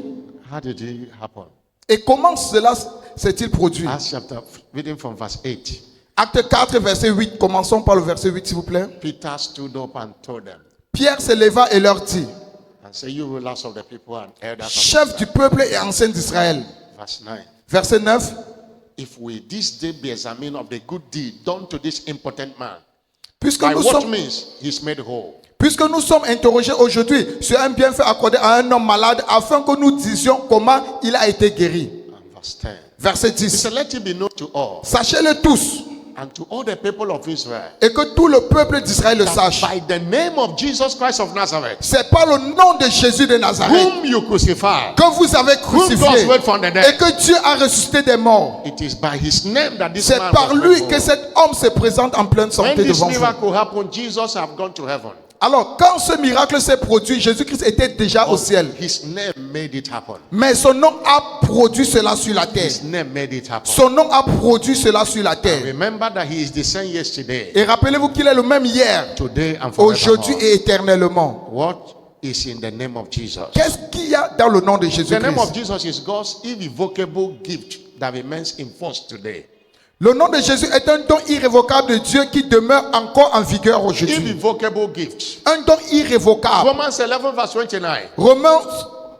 how did it happen? Et comment cela s'est-il produit? Acts chapter, reading from verse 8. Acte 4, verset 8. Commençons par le verset 8, s'il vous plaît. Peter stood up and told them Pierre se leva et leur dit, and said, you rulers of the people and elders of chef du peuple et ancien d'Israël. verse 9. Verset 9. If we this day be examined of the good deed done to this impotent man, Puisque by nous, what sommes, means he's made whole. puisque nous sommes interrogés aujourd'hui sur un bienfait accordé à un homme malade, afin que nous disions comment il a été guéri. And verse 10. Verset He 10. said, let it be known to all Sachez-le tous, and to all the people of Israel et que tout le peuple d'Israël le that sache. by the name of Jesus Christ of Nazareth, C'est par le nom de Jésus de Nazareth whom you crucified, que vous avez whom God crucifié raised from the et dead, que Dieu a ressuscité des morts. it is by his name that this C'est man par was lui made que whole. cet homme se présente en pleine When santé this devant vous. miracle happened, Jesus have gone to heaven. Alors, quand ce miracle s'est produit, Jésus-Christ était déjà au ciel. His name made it happen. Mais son nom a produit cela sur la terre. His name made it happen. Son nom a produit cela sur la terre. Remember that he is the same yesterday, Et rappelez-vous qu'il est le même hier, today, and aujourd'hui forevermore. et éternellement. What is in the name of Jesus? Qu'est-ce qu'il y a dans le nom de The name of Jésus-Christ? Jesus is God's irrevocable gift that remains in force today. Le nom de Jésus est un don irrévocable de Dieu qui demeure encore en vigueur aujourd'hui. Irrevocable gift. Un don irrévocable. Romans 11 verse 29.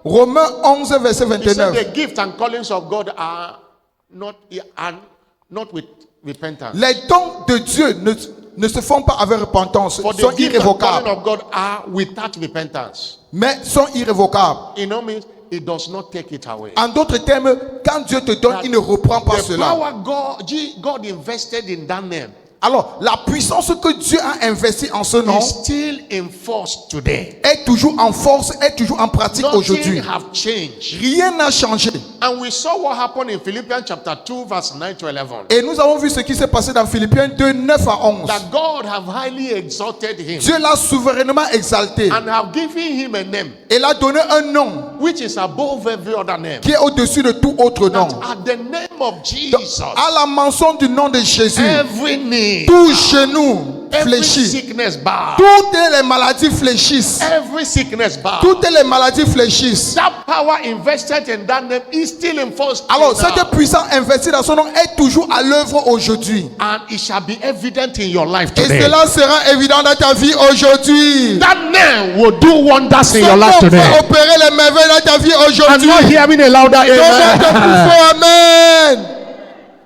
Romains 11, verset He said 29. the gift and callings of God are not with repentance. Les dons de Dieu ne se font pas avec repentance, For the sont gift and calling irrévocables. of God are without repentance. Mais sont irrévocables. It no means it does not take it away. En d'autres termes, quand Dieu te donne, il ne reprend pas The cela. power God invested in that name Alors, la puissance que Dieu a investie en ce nom is still in force today. est toujours en force, est toujours en pratique Nothing aujourd'hui. have changed. Rien n'a changé. And we saw what happened in Philippians chapter 2 verse 9 to 11. Et nous avons vu ce qui s'est passé dans Philippiens 2, 9 à 11. That God have highly exalted him Dieu l'a souverainement exalté and have given him a name et l'a donné un nom which is above every other name. qui est au-dessus de tout autre nom. That at the name of Jesus, À la mention du nom de Jésus, every knee, tout genou every fléchit. sickness bow, Toutes les maladies fléchissent. every sickness bow. Toutes les maladies fléchissent. That power invested in that name is still in force. Alors, till now. cette puissance investie dans son nom est toujours à l'œuvre aujourd'hui. And it shall be evident in your life Et today. cela sera évident dans ta vie aujourd'hui. That name will do wonders in Ce your nom life today. va opérer les merveilles dans ta vie I'm aujourd'hui. not hearing a louder amen. Amen.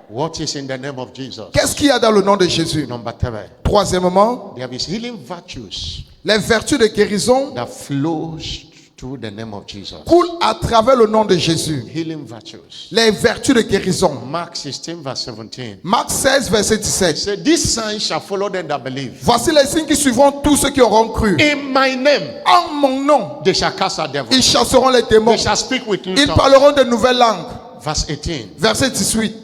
What is in the name of Jesus? Qu'est-ce qu'il y a dans le nom de Jésus? Number 3. Troisièmement, There is healing virtues les vertus de guérison that flows through the name of Jesus. coulent à travers le nom de Jésus. Healing virtues. Les vertus de guérison. Mark 16 verse 17. Marc 16, verset 17. Say, these signs shall follow them that believe. Voici les signes qui suivront tous ceux qui auront cru. In my name, En mon nom, they shall cast out devils. ils chasseront les démons. They shall speak with new Ils tongues. parleront de nouvelles langues. Verse 18. Verset 18.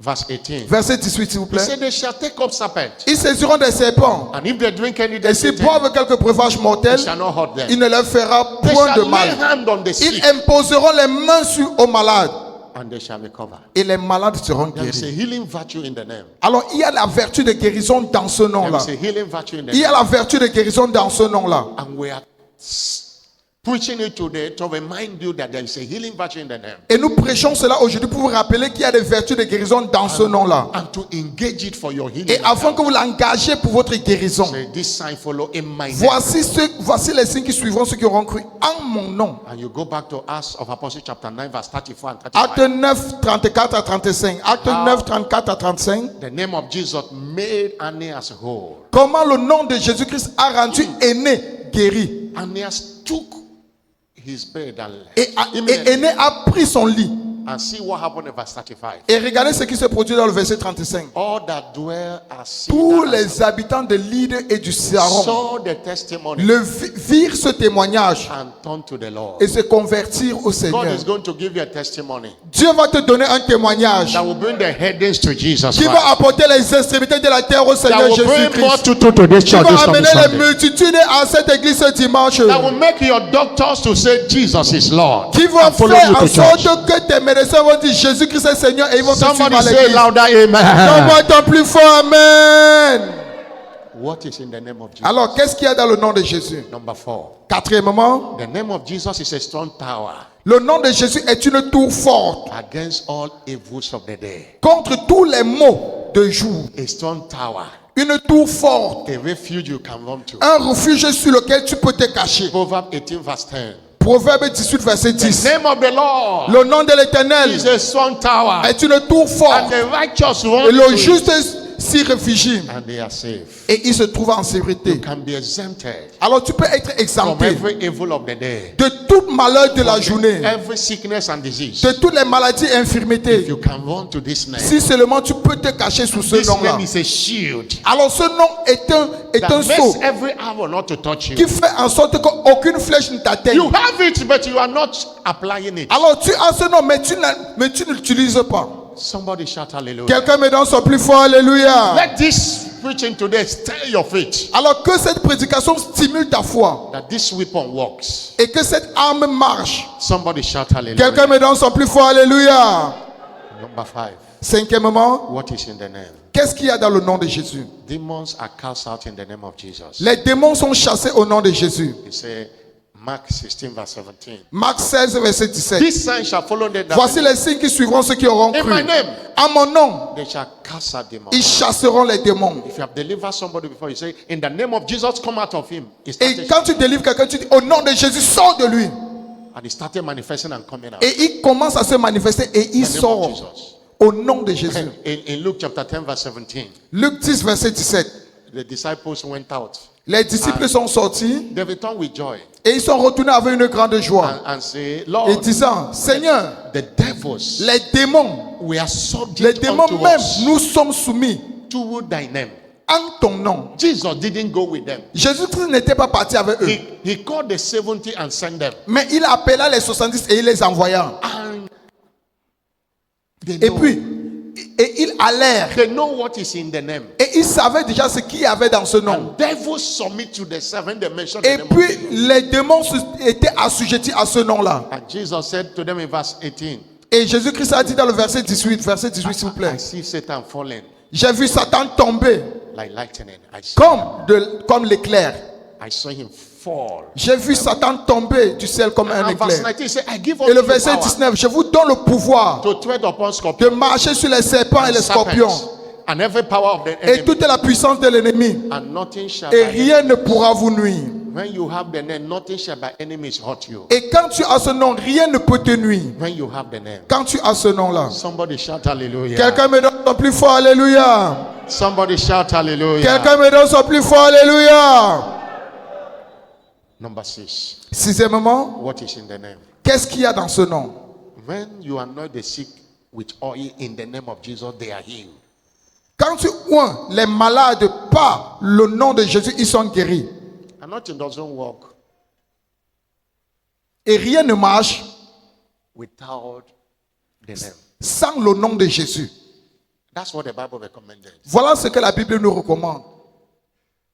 Verse 18. Verset 18, s'il vous He plaît. said, they shall take up serpents. Ils saisiront des serpents. And if they drink any Et s'ils deadly boivent quelques breuvages it mortels, shall not hurt them. il ne leur fera They point de shall lay mal. hand on the Ils sick imposeront les mains aux malades. and they shall recover. Et les malades seront There is a guéris. healing virtue in the name. Alors, il y a la vertu de guérison dans ce There nom-là. is a healing virtue in the Il y a name. la vertu de guérison dans ce nom-là. And we are preaching it today to remind you that there is a healing virtue in the name. Et nous prêchons cela aujourd'hui pour vous rappeler qu'il y a des vertus de guérison dans ce nom-là. And to engage it for your healing. Et afin que vous l'engagez pour votre guérison. Say, this sign follow in my name. Voici les signes qui suivront ceux qui auront cru en mon nom. And you go back to Acts of Apostles chapter 9 verse 34 and 35. Acte 9, 34 à 35. Acte 9, 34 à 35. The name of Jesus made Aeneas whole. Comment le nom de Jésus-Christ a rendu Aîné guéri. Aeneas took his bed and Et immediately. Aîné a pris son lit. And see what happened in verse 35. Et regardez ce qui se produit dans le verset 35. All that dwell as Tous Sidon les habitants de l'île et du Saron saw the testimony virent ce témoignage and turned to the Lord. et se convertirent au God Seigneur. is going to give you a testimony Dieu va te donner un témoignage that will bring the headings to Jesus qui Christ. va apporter les extrémités de la terre au That Seigneur will bring more Jésus-Christ. to this Qui church this va coming amener les Sunday. multitudes à cette église ce dimanche. That will make your doctors to say Jesus is Lord. Qui vont And follow faire you en to church. sorte que tes médecins vont dire Jésus-Christ est Seigneur et ils vont te suivre Somebody à say l'église. louder amen. Donne-moi ton plus fort Amen. What is in the name of Jesus? Alors, qu'est-ce qu'il y a dans le nom de Jésus? Number 4. Quatrièmement, The name of Jesus is a strong tower le nom de Jésus est une tour forte against all evils of the day. contre tous les maux de jour. A strong tower. Une tour forte, A refuge you can run to. un refuge sur lequel tu peux te cacher. Proverbs 18 verse 10. Proverbe 18, verset The 10. name of the Lord Le nom de l'Éternel is a strong tower. est une tour And forte the righteous et run le to it, juste s'y réfugie and they are safe. et il se trouve en sécurité. Can be exempted Alors tu peux être from exempté every evil of the day. de tout malheur de la journée, Every sickness and disease. de toutes les maladies et If infirmités. you can run to this name. Si seulement tu peux te cacher sous ce This nom-là. name is a shield Alors ce nom est that un sceau makes every arrow not to touch qui you. fait en sorte qu'aucune flèche ne t'atteigne. You have it, but you are not applying it. Alors tu as ce nom, mais tu ne l'utilises pas. Somebody shout hallelujah. Quelqu'un me donne son plus fort, alléluia. Let this preaching today stir your faith Alors que cette prédication stimule ta foi that this weapon works. et que cette arme marche. Somebody shout Quelqu'un hallelujah. me donne son plus fort alléluia. Number 5. Cinquièmement, What is in the name? qu'est-ce qu'il y a dans le nom de Jésus? Demons are cast out in the name of Jesus. Les démons sont chassés au nom de Jésus. He said, Mark 16 verse 17. Marc 16, verset 17. This sign shall follow them that Voici les signes qui suivront ceux qui auront in cru. my name En mon nom, they shall cast out demons. ils chasseront les démons. If you have delivered somebody before, you say, in the name of Jesus, come out of him. He Et started, quand tu délivres quelqu'un, tu dis au nom de Jésus, sors de lui. and he started manifesting and coming out. Et il commence à se manifester et il In the name of sort Jesus. au nom de Jésus. In Luke chapter 10 verse 17, Luc 10, verset 17. the disciples went out. Les disciples sont sortis They returned with joy et ils sont retournés avec une grande joie. and say, Et Lord, disant, Seigneur, the devils les démons, we are les subject démons unto même, us nous sommes soumis to thy name. en ton nom. Jesus didn't go with them. Jésus-Christ n'était pas parti avec eux. He called the 70 and sent them. Mais il appela les 70 et il les envoya. And they Et know, puis, et ils allèrent. they know what is in the name. Et ils savaient déjà ce qu'il y avait dans ce nom. And devils submit to the 7 dimensions. Et puis, les démons étaient assujettis à ce nom-là. And Jesus said to them in verse 18, Et Jésus-Christ a dit dans le verset 18 s'il vous I plaît. see Satan falling J'ai vu Satan tomber like lightning. comme l'éclair. I saw him fall. J'ai vu Satan tomber du ciel comme un And verse éclair. 19 said, I give Et unto le you verset power 19, je vous donne le pouvoir to tread upon de scorpions marcher sur les serpents et les scorpions and every power of the et enemy, toute la puissance de l'ennemi. and nothing shall Et by rien ne pourra vous nuire. when you have the name, nothing shall by enemies hurt you. Et quand tu as ce nom, rien ne peut te nuire. When you have the name, Quand tu as ce nom-là. somebody shout hallelujah. Quelqu'un me donne son plus fort, alléluia. Somebody shout hallelujah. Quelqu'un me donne son plus fort, alléluia. Number 6. Sixièmement, What is in the name? qu'est-ce qu'il y a dans ce nom? When you anoint the sick with oil in the name of Jesus, they are healed. Quand tu oins les malades par le nom de Jésus, ils sont guéris. Anointing doesn't work Et rien ne marche without the name. sans le nom de Jésus. That's what the Bible recommended. Voilà ce que la Bible nous recommande.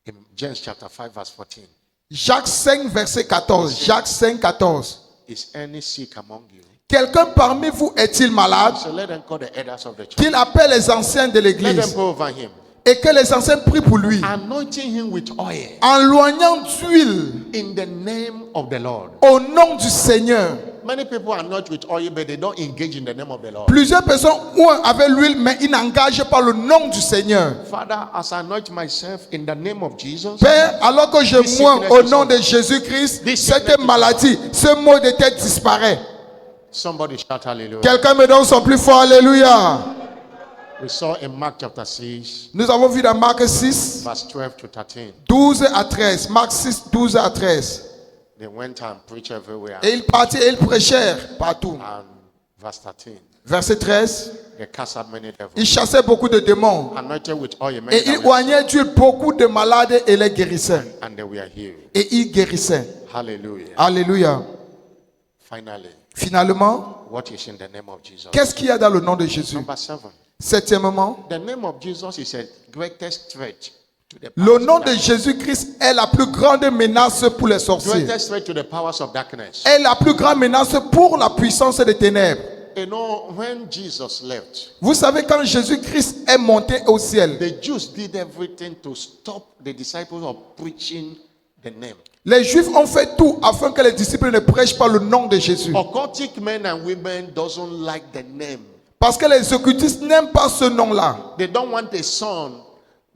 In James chapter 5 verse 14. Jacques 5, verset 14. Jacques 5, 14. Is any sick among you? Quelqu'un parmi vous est-il malade? So let them call the elders of the church. Qu'il appelle les anciens de Let them l'église pray over him. et que les anciens prient pour lui. Anointing him with oil En loignant d'huile in the name of the Lord. au nom du Seigneur. Many people anoint with oil, but they don't engage in the name of the Lord. Plusieurs personnes oint avec l'huile, mais ils n'engagent pas le nom du Seigneur. Father, as I anoint myself in the name of Jesus, Père, alors que je moins au nom de Jésus-Christ, cette maladie, ce mot de tête disparaît. somebody shout hallelujah. Quelqu'un me donne son plus fort, alléluia. We saw in Mark chapter 6, Nous avons vu dans Marc 6, verse 12 to 13. 12 à 13. Marc 6, 12 à 13. They went and preached everywhere. Et ils partaient et ils prêchèrent partout. And verse 13, Verset 13. they cast out many devils. Ils chassaient beaucoup de démons. Anointed with oil, many Et that ils were oignaient d'huile beaucoup de malades et les guérissaient. sick, and they were healed. Et ils guérissaient. Hallelujah. Alléluia. Finally, Finalement, what is in the name of Jesus? qu'est-ce qu'il y a dans le nom de Jésus? Number 7. Septièmement, The name of Jesus is a greatest threat to the le powers nom of de darkness. Jésus-Christ est la plus grande menace pour les sorciers. Greatest threat to the powers of darkness. Est la plus grande menace pour la puissance des ténèbres. You know, when Jesus left, Vous savez, quand Jésus-Christ est monté au ciel, the Jews did everything to stop the disciples of preaching the name. les Juifs ont fait tout afin que les disciples ne prêchent pas le nom de Jésus. Occultic men and women doesn't like the name. Parce que les occultistes n'aiment pas ce nom-là. They don't want a song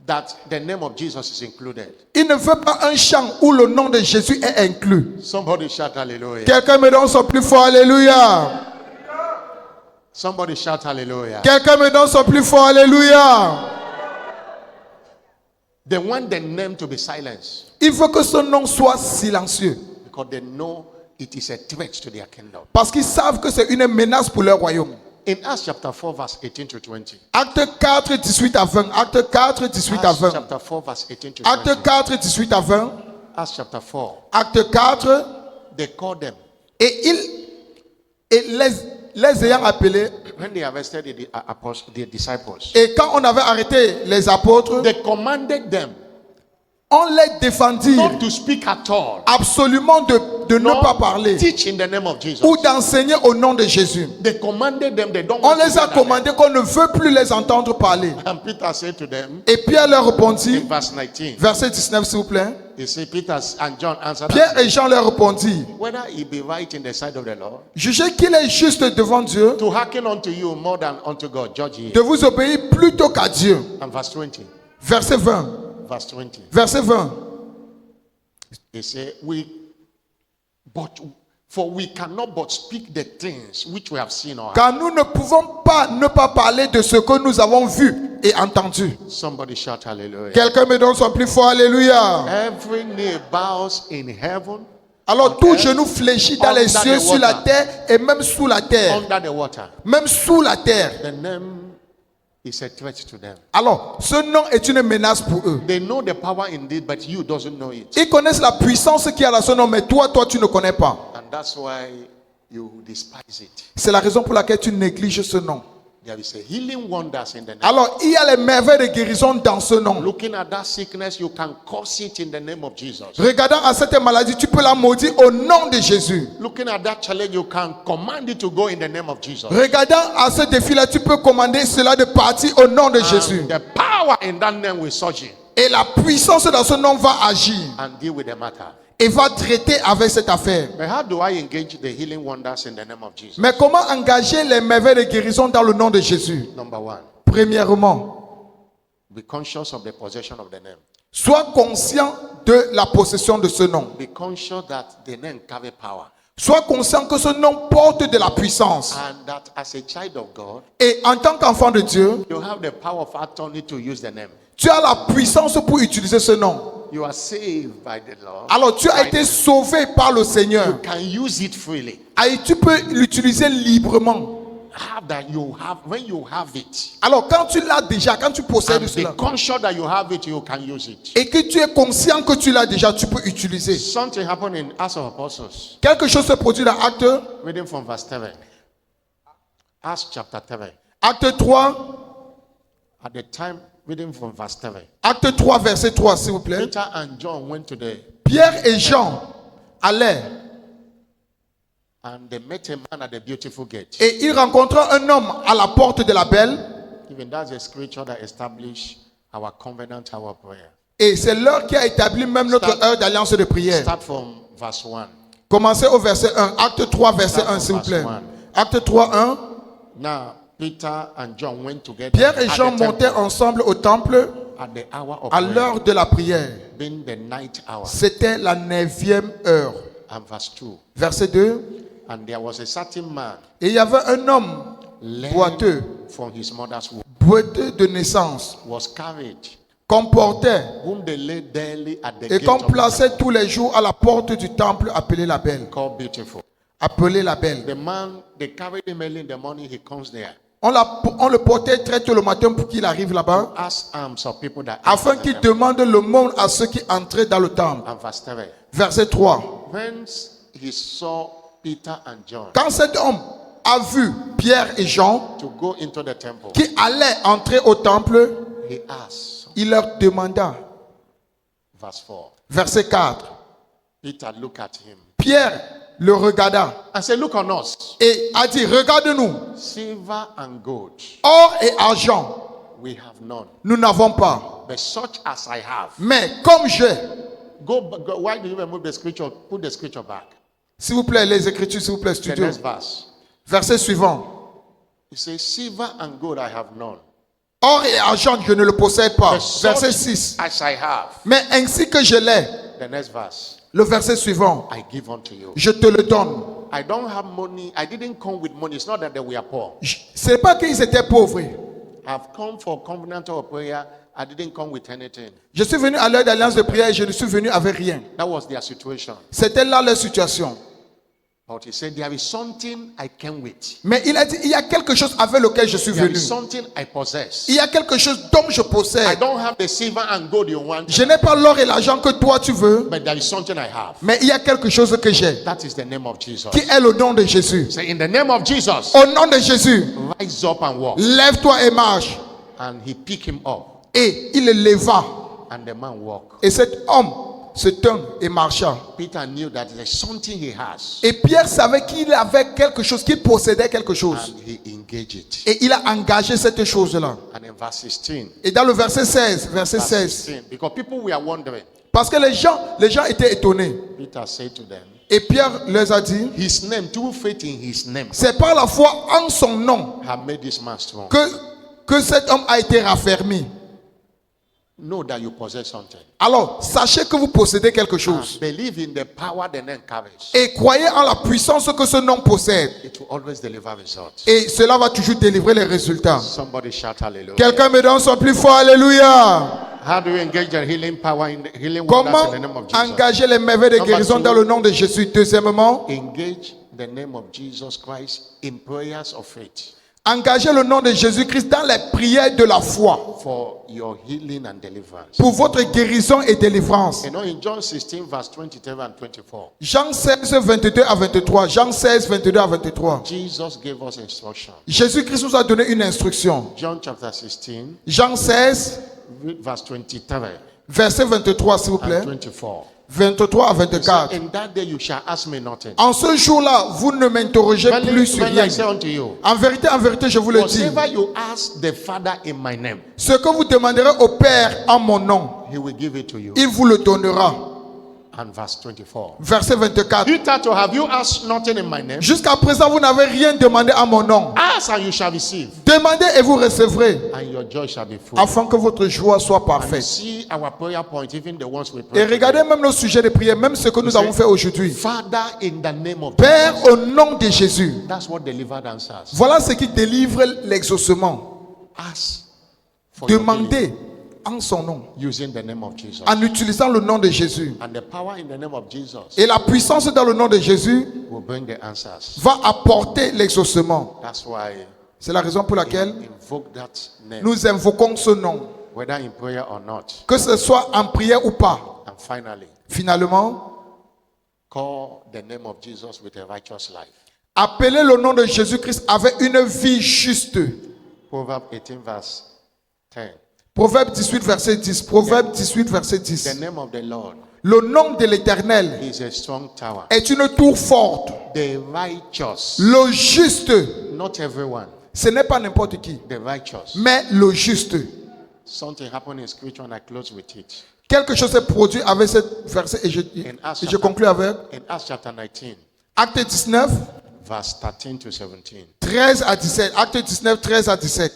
that the name of Jesus is included. Ils ne veulent pas un chant où le nom de Jésus est inclus. Somebody shout hallelujah. Quelqu'un me donne son plus fort, alléluia. Somebody shout hallelujah. Quelqu'un me donne son plus fort, alléluia. They want the name to be silenced Il faut que ce nom soit silencieux. because they know it is a threat to their kingdom. Parce qu'ils savent que c'est une menace pour leur royaume. In Acts chapter 4 verse 18 to 20. Acte 4, 18 à 20. Acte 4, 18 à Acts 20. chapter 4 verse 18 to Acte 20. 4, 18 à 20. Acts chapter 4. Acte 4. They called them. Et les ayant appelés, when they arrested the disciples, et quand on avait arrêté les apôtres, they commanded them on les défendit not to speak at all, absolument de ne nor pas parler teach in the name of Jesus. ou d'enseigner au nom de Jésus. They commanded them, they don't On want to les a hear that. commandé qu'on ne veut plus les entendre parler. And Peter said to them Et Pierre leur répondit, in verse 19, verset 19 s'il vous plaît. he said, Peter and John answered, Pierre et Jean leur répondirent, whether he be right in the sight of the Lord, jugez qu'il est juste devant Dieu to hearken unto you more than unto God. Judge ye. de vous obéir plutôt qu'à Dieu. And verse 20, Verset 20. verse 20, Verset 20. he said, for we cannot but speak the things which we have seen or heard. Car nous ne pouvons pas ne pas parler de ce que nous avons vu et entendu. Somebody shout hallelujah. Quelqu'un me donne son plus fort alléluia. Every knee bows in heaven, Alors tout genou fléchit dans les under cieux, the sur la water. terre et même sous la terre. under the water. Même sous la terre. The name is a threat to them. Alors ce nom est une menace pour eux. They know the power indeed, but you doesn't know it. Ils connaissent la puissance qu'il y a dans ce nom, mais toi tu ne connais pas. And that's why you despise it. C'est la raison pour laquelle tu négliges ce nom. There is a healing wonders in the name. Alors il y a les merveilles de guérison dans ce nom. Looking at that sickness, you can curse it in the name of Jesus. Regardant à cette maladie, tu peux la maudire au nom de Jésus. Looking at that challenge, you can command it to go in the name of Jesus. Regardant à ce défi-là, tu peux commander cela de partir au nom de Jésus. And the power in that name will surge in Et la puissance dans ce nom va agir and deal with the matter. et va traiter avec cette affaire. But how do I engage the healing wonders in the name of Jesus? Mais comment engager les merveilles de guérison dans le nom de Jésus? Number one, Premièrement, be conscious of the possession of the name. sois conscient de la possession de ce nom. Be conscious that the name carry power. Sois conscient que ce nom porte de la puissance. And that as a child of God, Et en tant qu'enfant de Dieu, you have the power of attorney to use the name. tu as la puissance pour utiliser ce nom. You are saved by the Lord. Alors tu as été sauvé par le Seigneur. You can use it freely. Et tu peux l'utiliser librement. Have that you have when you have it. Alors quand tu l'as déjà, quand tu possèdes And cela, be conscious that you have it, you can use it. et que tu es conscient que tu l'as déjà, tu peux utiliser. Something happened in Acts of Apostles, Quelque chose se produit dans Acte, reading from verse 7. Acts chapter 7. Acte 3, At the time, reading from verse 7. Acte 3, verset 3, s'il vous plaît. Peter and John went to the Pierre et Jean allaient and they met a man at the beautiful gate. et ils rencontrèrent un homme à la porte de la belle. Even that's a scripture that established our covenant, our prayer. Et c'est l'heure qui a établi même notre heure d'alliance de prière. Start from verse 1. Commencez au verset 1. Acte 3, verset 1, s'il vous plaît. Acte 3, 1. Now, Peter and John went together Pierre et at Jean the temple montaient ensemble au temple at the hour of à prayer, l'heure de la prière. being the night hour. C'était la 9e heure. And verse 2. Verset 2. And there was a certain man Et il y avait un homme lame boiteux, from his mother's womb, boiteux de naissance, was carried, qu'on portait whom they laid daily at the et gate qu'on of the plaçait tous les jours à la porte du temple appelé la belle. temple, called Beautiful. Appelé la belle. The man, they carried him early in the morning, he comes there. On le portait très tôt le matin pour qu'il arrive là-bas, Ask arms of people that afin enter the qu'il temple. demande le monde à ceux qui entraient dans le temple. And verse 3. Verset 3. When he saw Peter and John Quand cet homme a vu Pierre et Jean to go into the temple, qui allaient entrer au temple, he asked, il leur demanda, verse 4. verset 4, Peter looked at him Pierre le regarda and said, look on us. et a dit, regarde-nous, Silver and gold or et argent, we have none, nous n'avons pas. but such as I have. Mais comme j'ai, Go, why do you remove the scripture? Put the scripture back. s'il vous plaît, les Écritures, s'il vous plaît, The studio. next verse. Verset suivant. He says, silver and gold I have none, Or et argent, je ne le possède pas. but such Verset 6. as I have. Mais ainsi que je l'ai, The next verse. le verset suivant, I give unto you. je te le donne. I don't have money. I didn't come with money. It's not that they were poor. Ce n'est pas qu'ils étaient pauvres. I've come for covenant or prayer. I didn't come with anything. Je suis venu à l'heure d'alliance de prière et je ne suis venu avec rien. That was their situation. C'était là leur situation. But he said, there is something I came with. Mais il a dit, il y a quelque chose avec lequel je suis There venu. is something I possess. Il y a quelque chose dont je I possède. don't have the silver and gold you want, Je n'ai pas l'or et l'argent que toi tu veux, but there is something I have. mais il y a quelque chose que j'ai, That is the name of Jesus. qui est le nom de Jésus. Say, in the name of Jesus, Au nom de Jésus, rise up and walk. lève-toi et marche. And he picked him up, Et il le leva. and the man walked. Et cet homme se tint et marcha. Peter knew that there's something he has, Et Pierre savait qu'il avait quelque chose, qu'il possédait quelque chose. and he engaged it. Et il a engagé cette chose-là. And in verse 16, Et dans le verset 16, verset verse 16, 16, because people were wondering, parce que les gens étaient étonnés. Peter said to them, Et Pierre leur a dit, his name, through faith in his name, c'est par la foi en son nom have made this man strong. que cet homme a été raffermi. Know that you possess something. Alors, sachez que vous possédez quelque chose. Believe in the power the name carries. Et croyez en la puissance que ce nom possède. It will always deliver results. Et cela va toujours délivrer les résultats. Somebody shout hallelujah. Quelqu'un me donne son plus fort, alléluia. How do you engage the healing power in the healing wonders Comment in the name of Jesus? engager les merveilles de Number guérison two. dans le nom de Jésus? Deuxièmement, Engage the name of Jesus Christ in prayers of faith engager le nom de Jésus-Christ dans les prières de la foi for your healing and deliverance. pour votre guérison et délivrance. You know, in John 16, verse 23 and 24, Jean 16, 22 à 23. Jean 16, 22 à 23. Jesus gave us instruction. Jésus-Christ nous a donné une instruction. John chapter 16, Jean 16, verse 23 verset 23, s'il vous plaît. and 24. 23 à So 24. in that day you shall ask me nothing. En ce jour-là, vous ne m'interrogez plus sur Verily rien. I say unto you, En vérité, je vous le dis. whatever you ask the Father in my name, Ce que vous demanderez au Père en mon nom, he will give it to you. il vous le donnera. And verse 24. Verset 24. Hitherto have you asked nothing in my name? Jusqu'à présent, vous n'avez rien demandé à mon nom. Ask and you shall receive, Demandez et vous recevrez, and your joy shall be full. afin que votre joie soit And parfaite. see our prayer point, even the ones we Et pray. regardez même le sujet de prière, même ce que nous avons fait aujourd'hui. Father, in the name of Père, Jesus. au nom de Jésus. That's what delivered answers. Voilà ce qui délivre l'exaucement. Ask for your healing Demandez en son nom, using the name of Jesus. en utilisant le nom de Jésus. And the power in the name of Jesus Et la puissance dans le nom de Jésus will bring the answers. va apporter l'exaucement. That's why C'est la raison pour laquelle invoke that name, nous invoquons ce nom, whether in prayer or not. que ce soit en prière ou pas. And finally, Finalement, call the name of Jesus with a righteous life. appelez le nom de Jésus-Christ avec une vie juste. Proverbs 18, verse 10. Proverbe 18, verset 10. Proverbe 18, verset The 10. name of the Lord Le nom de l'Éternel is a strong tower. est une tour forte. The righteous, Le juste, not everyone, ce n'est pas n'importe qui, the righteous. mais le juste. Something happened in scripture and I close with it. Quelque chose s'est produit avec ce verset et je conclue avec In Acts chapter 19, Acte 19, verse 13 to 17. 13 à 17. Acte 19, 13 à 17.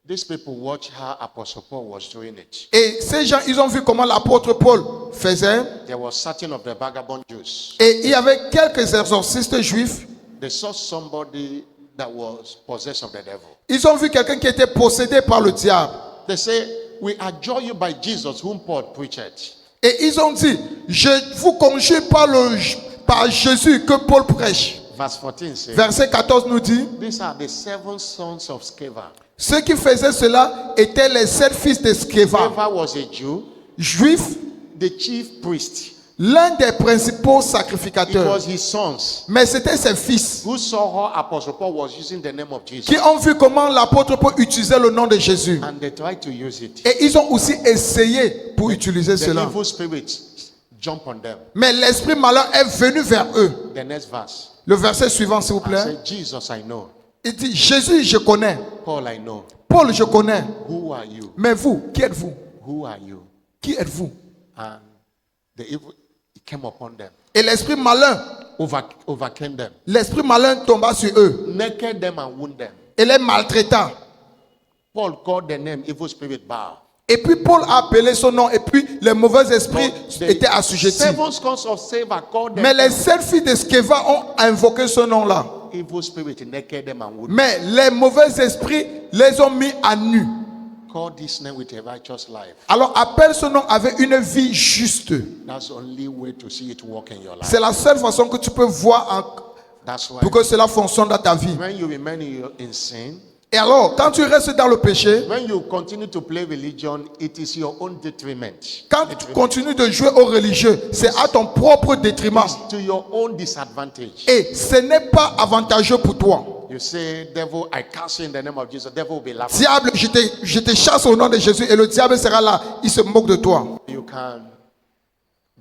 These people watch how Apostle Paul was doing it. Et ces gens, ils ont vu comment l'apôtre Paul faisait. There was certain of the vagabond Jews. Et il y avait quelques exorcistes juifs. They saw somebody that was possessed of the devil. Ils ont vu quelqu'un qui était possédé par le diable. They say, we adjure you by Jesus whom Paul preached. Et ils ont dit, je vous conjure par Jésus que Paul prêche. Verse 14 says, Verset 14 nous dit, these are the 7 sons of Sceva. ceux qui faisaient cela étaient les 7 fils de Sceva, Sceva was a Jew, juifs, the chief priest. l'un des principaux It sacrificateurs. was his sons Mais c'était ses fils who saw how Apostle Paul was using the name of Jesus. qui ont vu comment l'apôtre Paul utilisait le nom de Jésus. And they tried to use it. Et ils ont aussi essayé pour utiliser The cela. evil spirits jump on them. Mais l'esprit malin est venu vers eux. The next verse. Le verset suivant, s'il vous I plaît. said, Jesus, I know. Il dit, Jésus, je connais. Paul, I know. Paul, je connais. Who are you? Mais vous, qui êtes-vous? Who are you? Qui êtes-vous? And the evil it came upon them, Et l'esprit malin, overcame them, l'esprit malin tomba sur eux naked them and wound them. et les maltraita. Paul called the name evil spirit Baal. Et puis Paul a appelé son nom et puis les mauvais esprits étaient assujettis. 7 sons of Sceva called them Mais les 7 filles de Sceva ont invoqué ce nom-là. evil spirit, naked them and wound them. Mais les mauvais esprits les ont mis à nu. Call this name with a righteous life. Alors appelle ce nom avec une vie juste. That's the only way to see it work in your life. C'est la seule façon que tu peux voir That's why pour que cela fonctionne dans ta vie. when you remain in sin, Et alors, quand tu restes dans le péché, when you continue to play religion, it is your own detriment. quand tu continues de jouer au religieux, c'est à ton propre détriment. It's to your own disadvantage. Et ce n'est pas avantageux pour toi. You say, devil, I cast you in the name of Jesus. Devil will be laughing. Diable, je te chasse au nom de Jésus et le diable sera là. Il se moque de toi. You can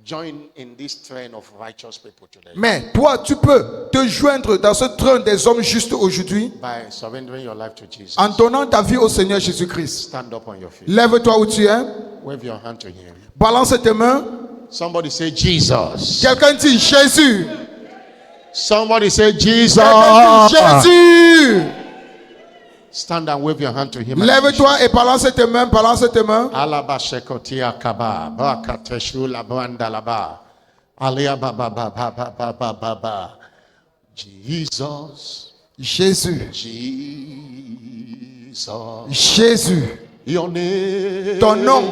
join in this train of righteous people today Mais toi, tu peux te joindre dans ce train des hommes justes aujourd'hui by surrendering your life to Jesus. en donnant ta vie au Seigneur Jésus-Christ. Stand up on your feet. Lève-toi où tu es. Wave your hand to him. Balance tes mains. Somebody say Jesus. Quelqu'un dit Jésus. Somebody say Jesus. Quelqu'un dit Jésus. Stand and wave your hand to him. Lève-toi et balance tes mains. Balance tes mains. Alaba shekotia kaba bakateshu la banda laba alia baba baba baba baba Jesus Jésus. Jesus. Jésus. Your name Ton nom.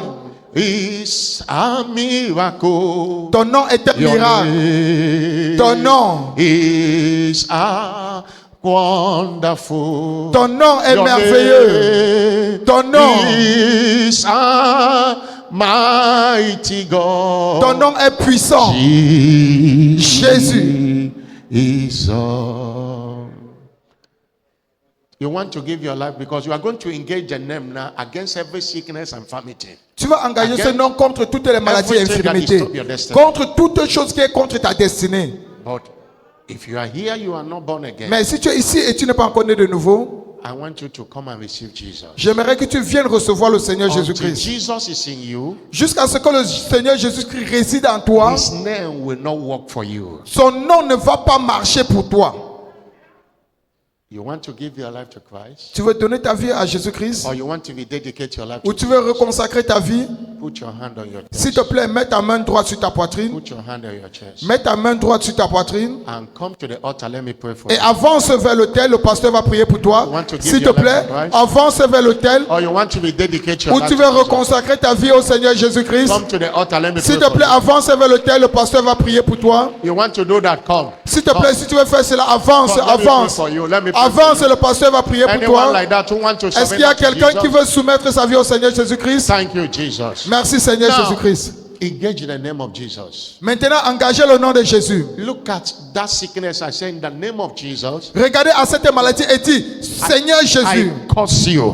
is a miracle. Ton nom est un Your miracle. name Ton nom. is a wonderful. Ton nom est Your merveilleux. name Ton nom. is a mighty God. Ton nom est puissant. Jésus. is all. You want to give your life because you are going to engage the name now against every sickness and infirmity. Tu vas engager ce nom contre toutes les maladies et Everything that infirmités. disturb your destiny. Contre toute chose qui est contre ta destinée. But if you are here, you are not born again. Mais si tu es ici et tu n'es pas encore né de nouveau, I want you to come and receive Jesus. j'aimerais que tu viennes recevoir le Seigneur Until Jésus-Christ. Jesus is in you, Jusqu'à ce que le Seigneur Jésus-Christ réside en toi, his name will not work for you. son nom ne va pas marcher pour toi. You want to give your life to Christ? Tu veux donner ta vie à Jésus-Christ Or you want to rededicate your life ou to tu veux reconsacrer ta vie? Put your hand on your S'il chest. te plaît, mets ta main droite sur ta poitrine. Put your hand on your chest. Mets ta main droite sur ta poitrine. And come to the altar. Let me pray for Et you. avance vers l'autel, le pasteur va prier pour toi. want to give S'il te your life plaît, to Christ? avance vers l'autel Or you want to rededicate your où life tu to veux Jesus. reconsacrer ta vie au Seigneur Jésus-Christ. Come to the altar. Let me S'il pray te for plaît, you. avance vers l'autel, le pasteur va prier pour toi. You want to do that? Come. S'il te plaît, si tu veux faire cela, avance, Come, let me pray avance. for you. Let me pray Avance for et le pasteur va prier you. pour Anyone toi. like that who want to Est-ce qu'il y a surrender to quelqu'un qui Jesus? veut soumettre sa vie au Seigneur Jésus-Christ? Thank you, Jesus. Merci Seigneur Now, Jésus-Christ. engage in the name of Jesus. Maintenant, engagez le nom de Jésus. Look at that sickness. I say in the name of Jesus. Regardez à cette maladie et dit, Seigneur Jésus, I curse you.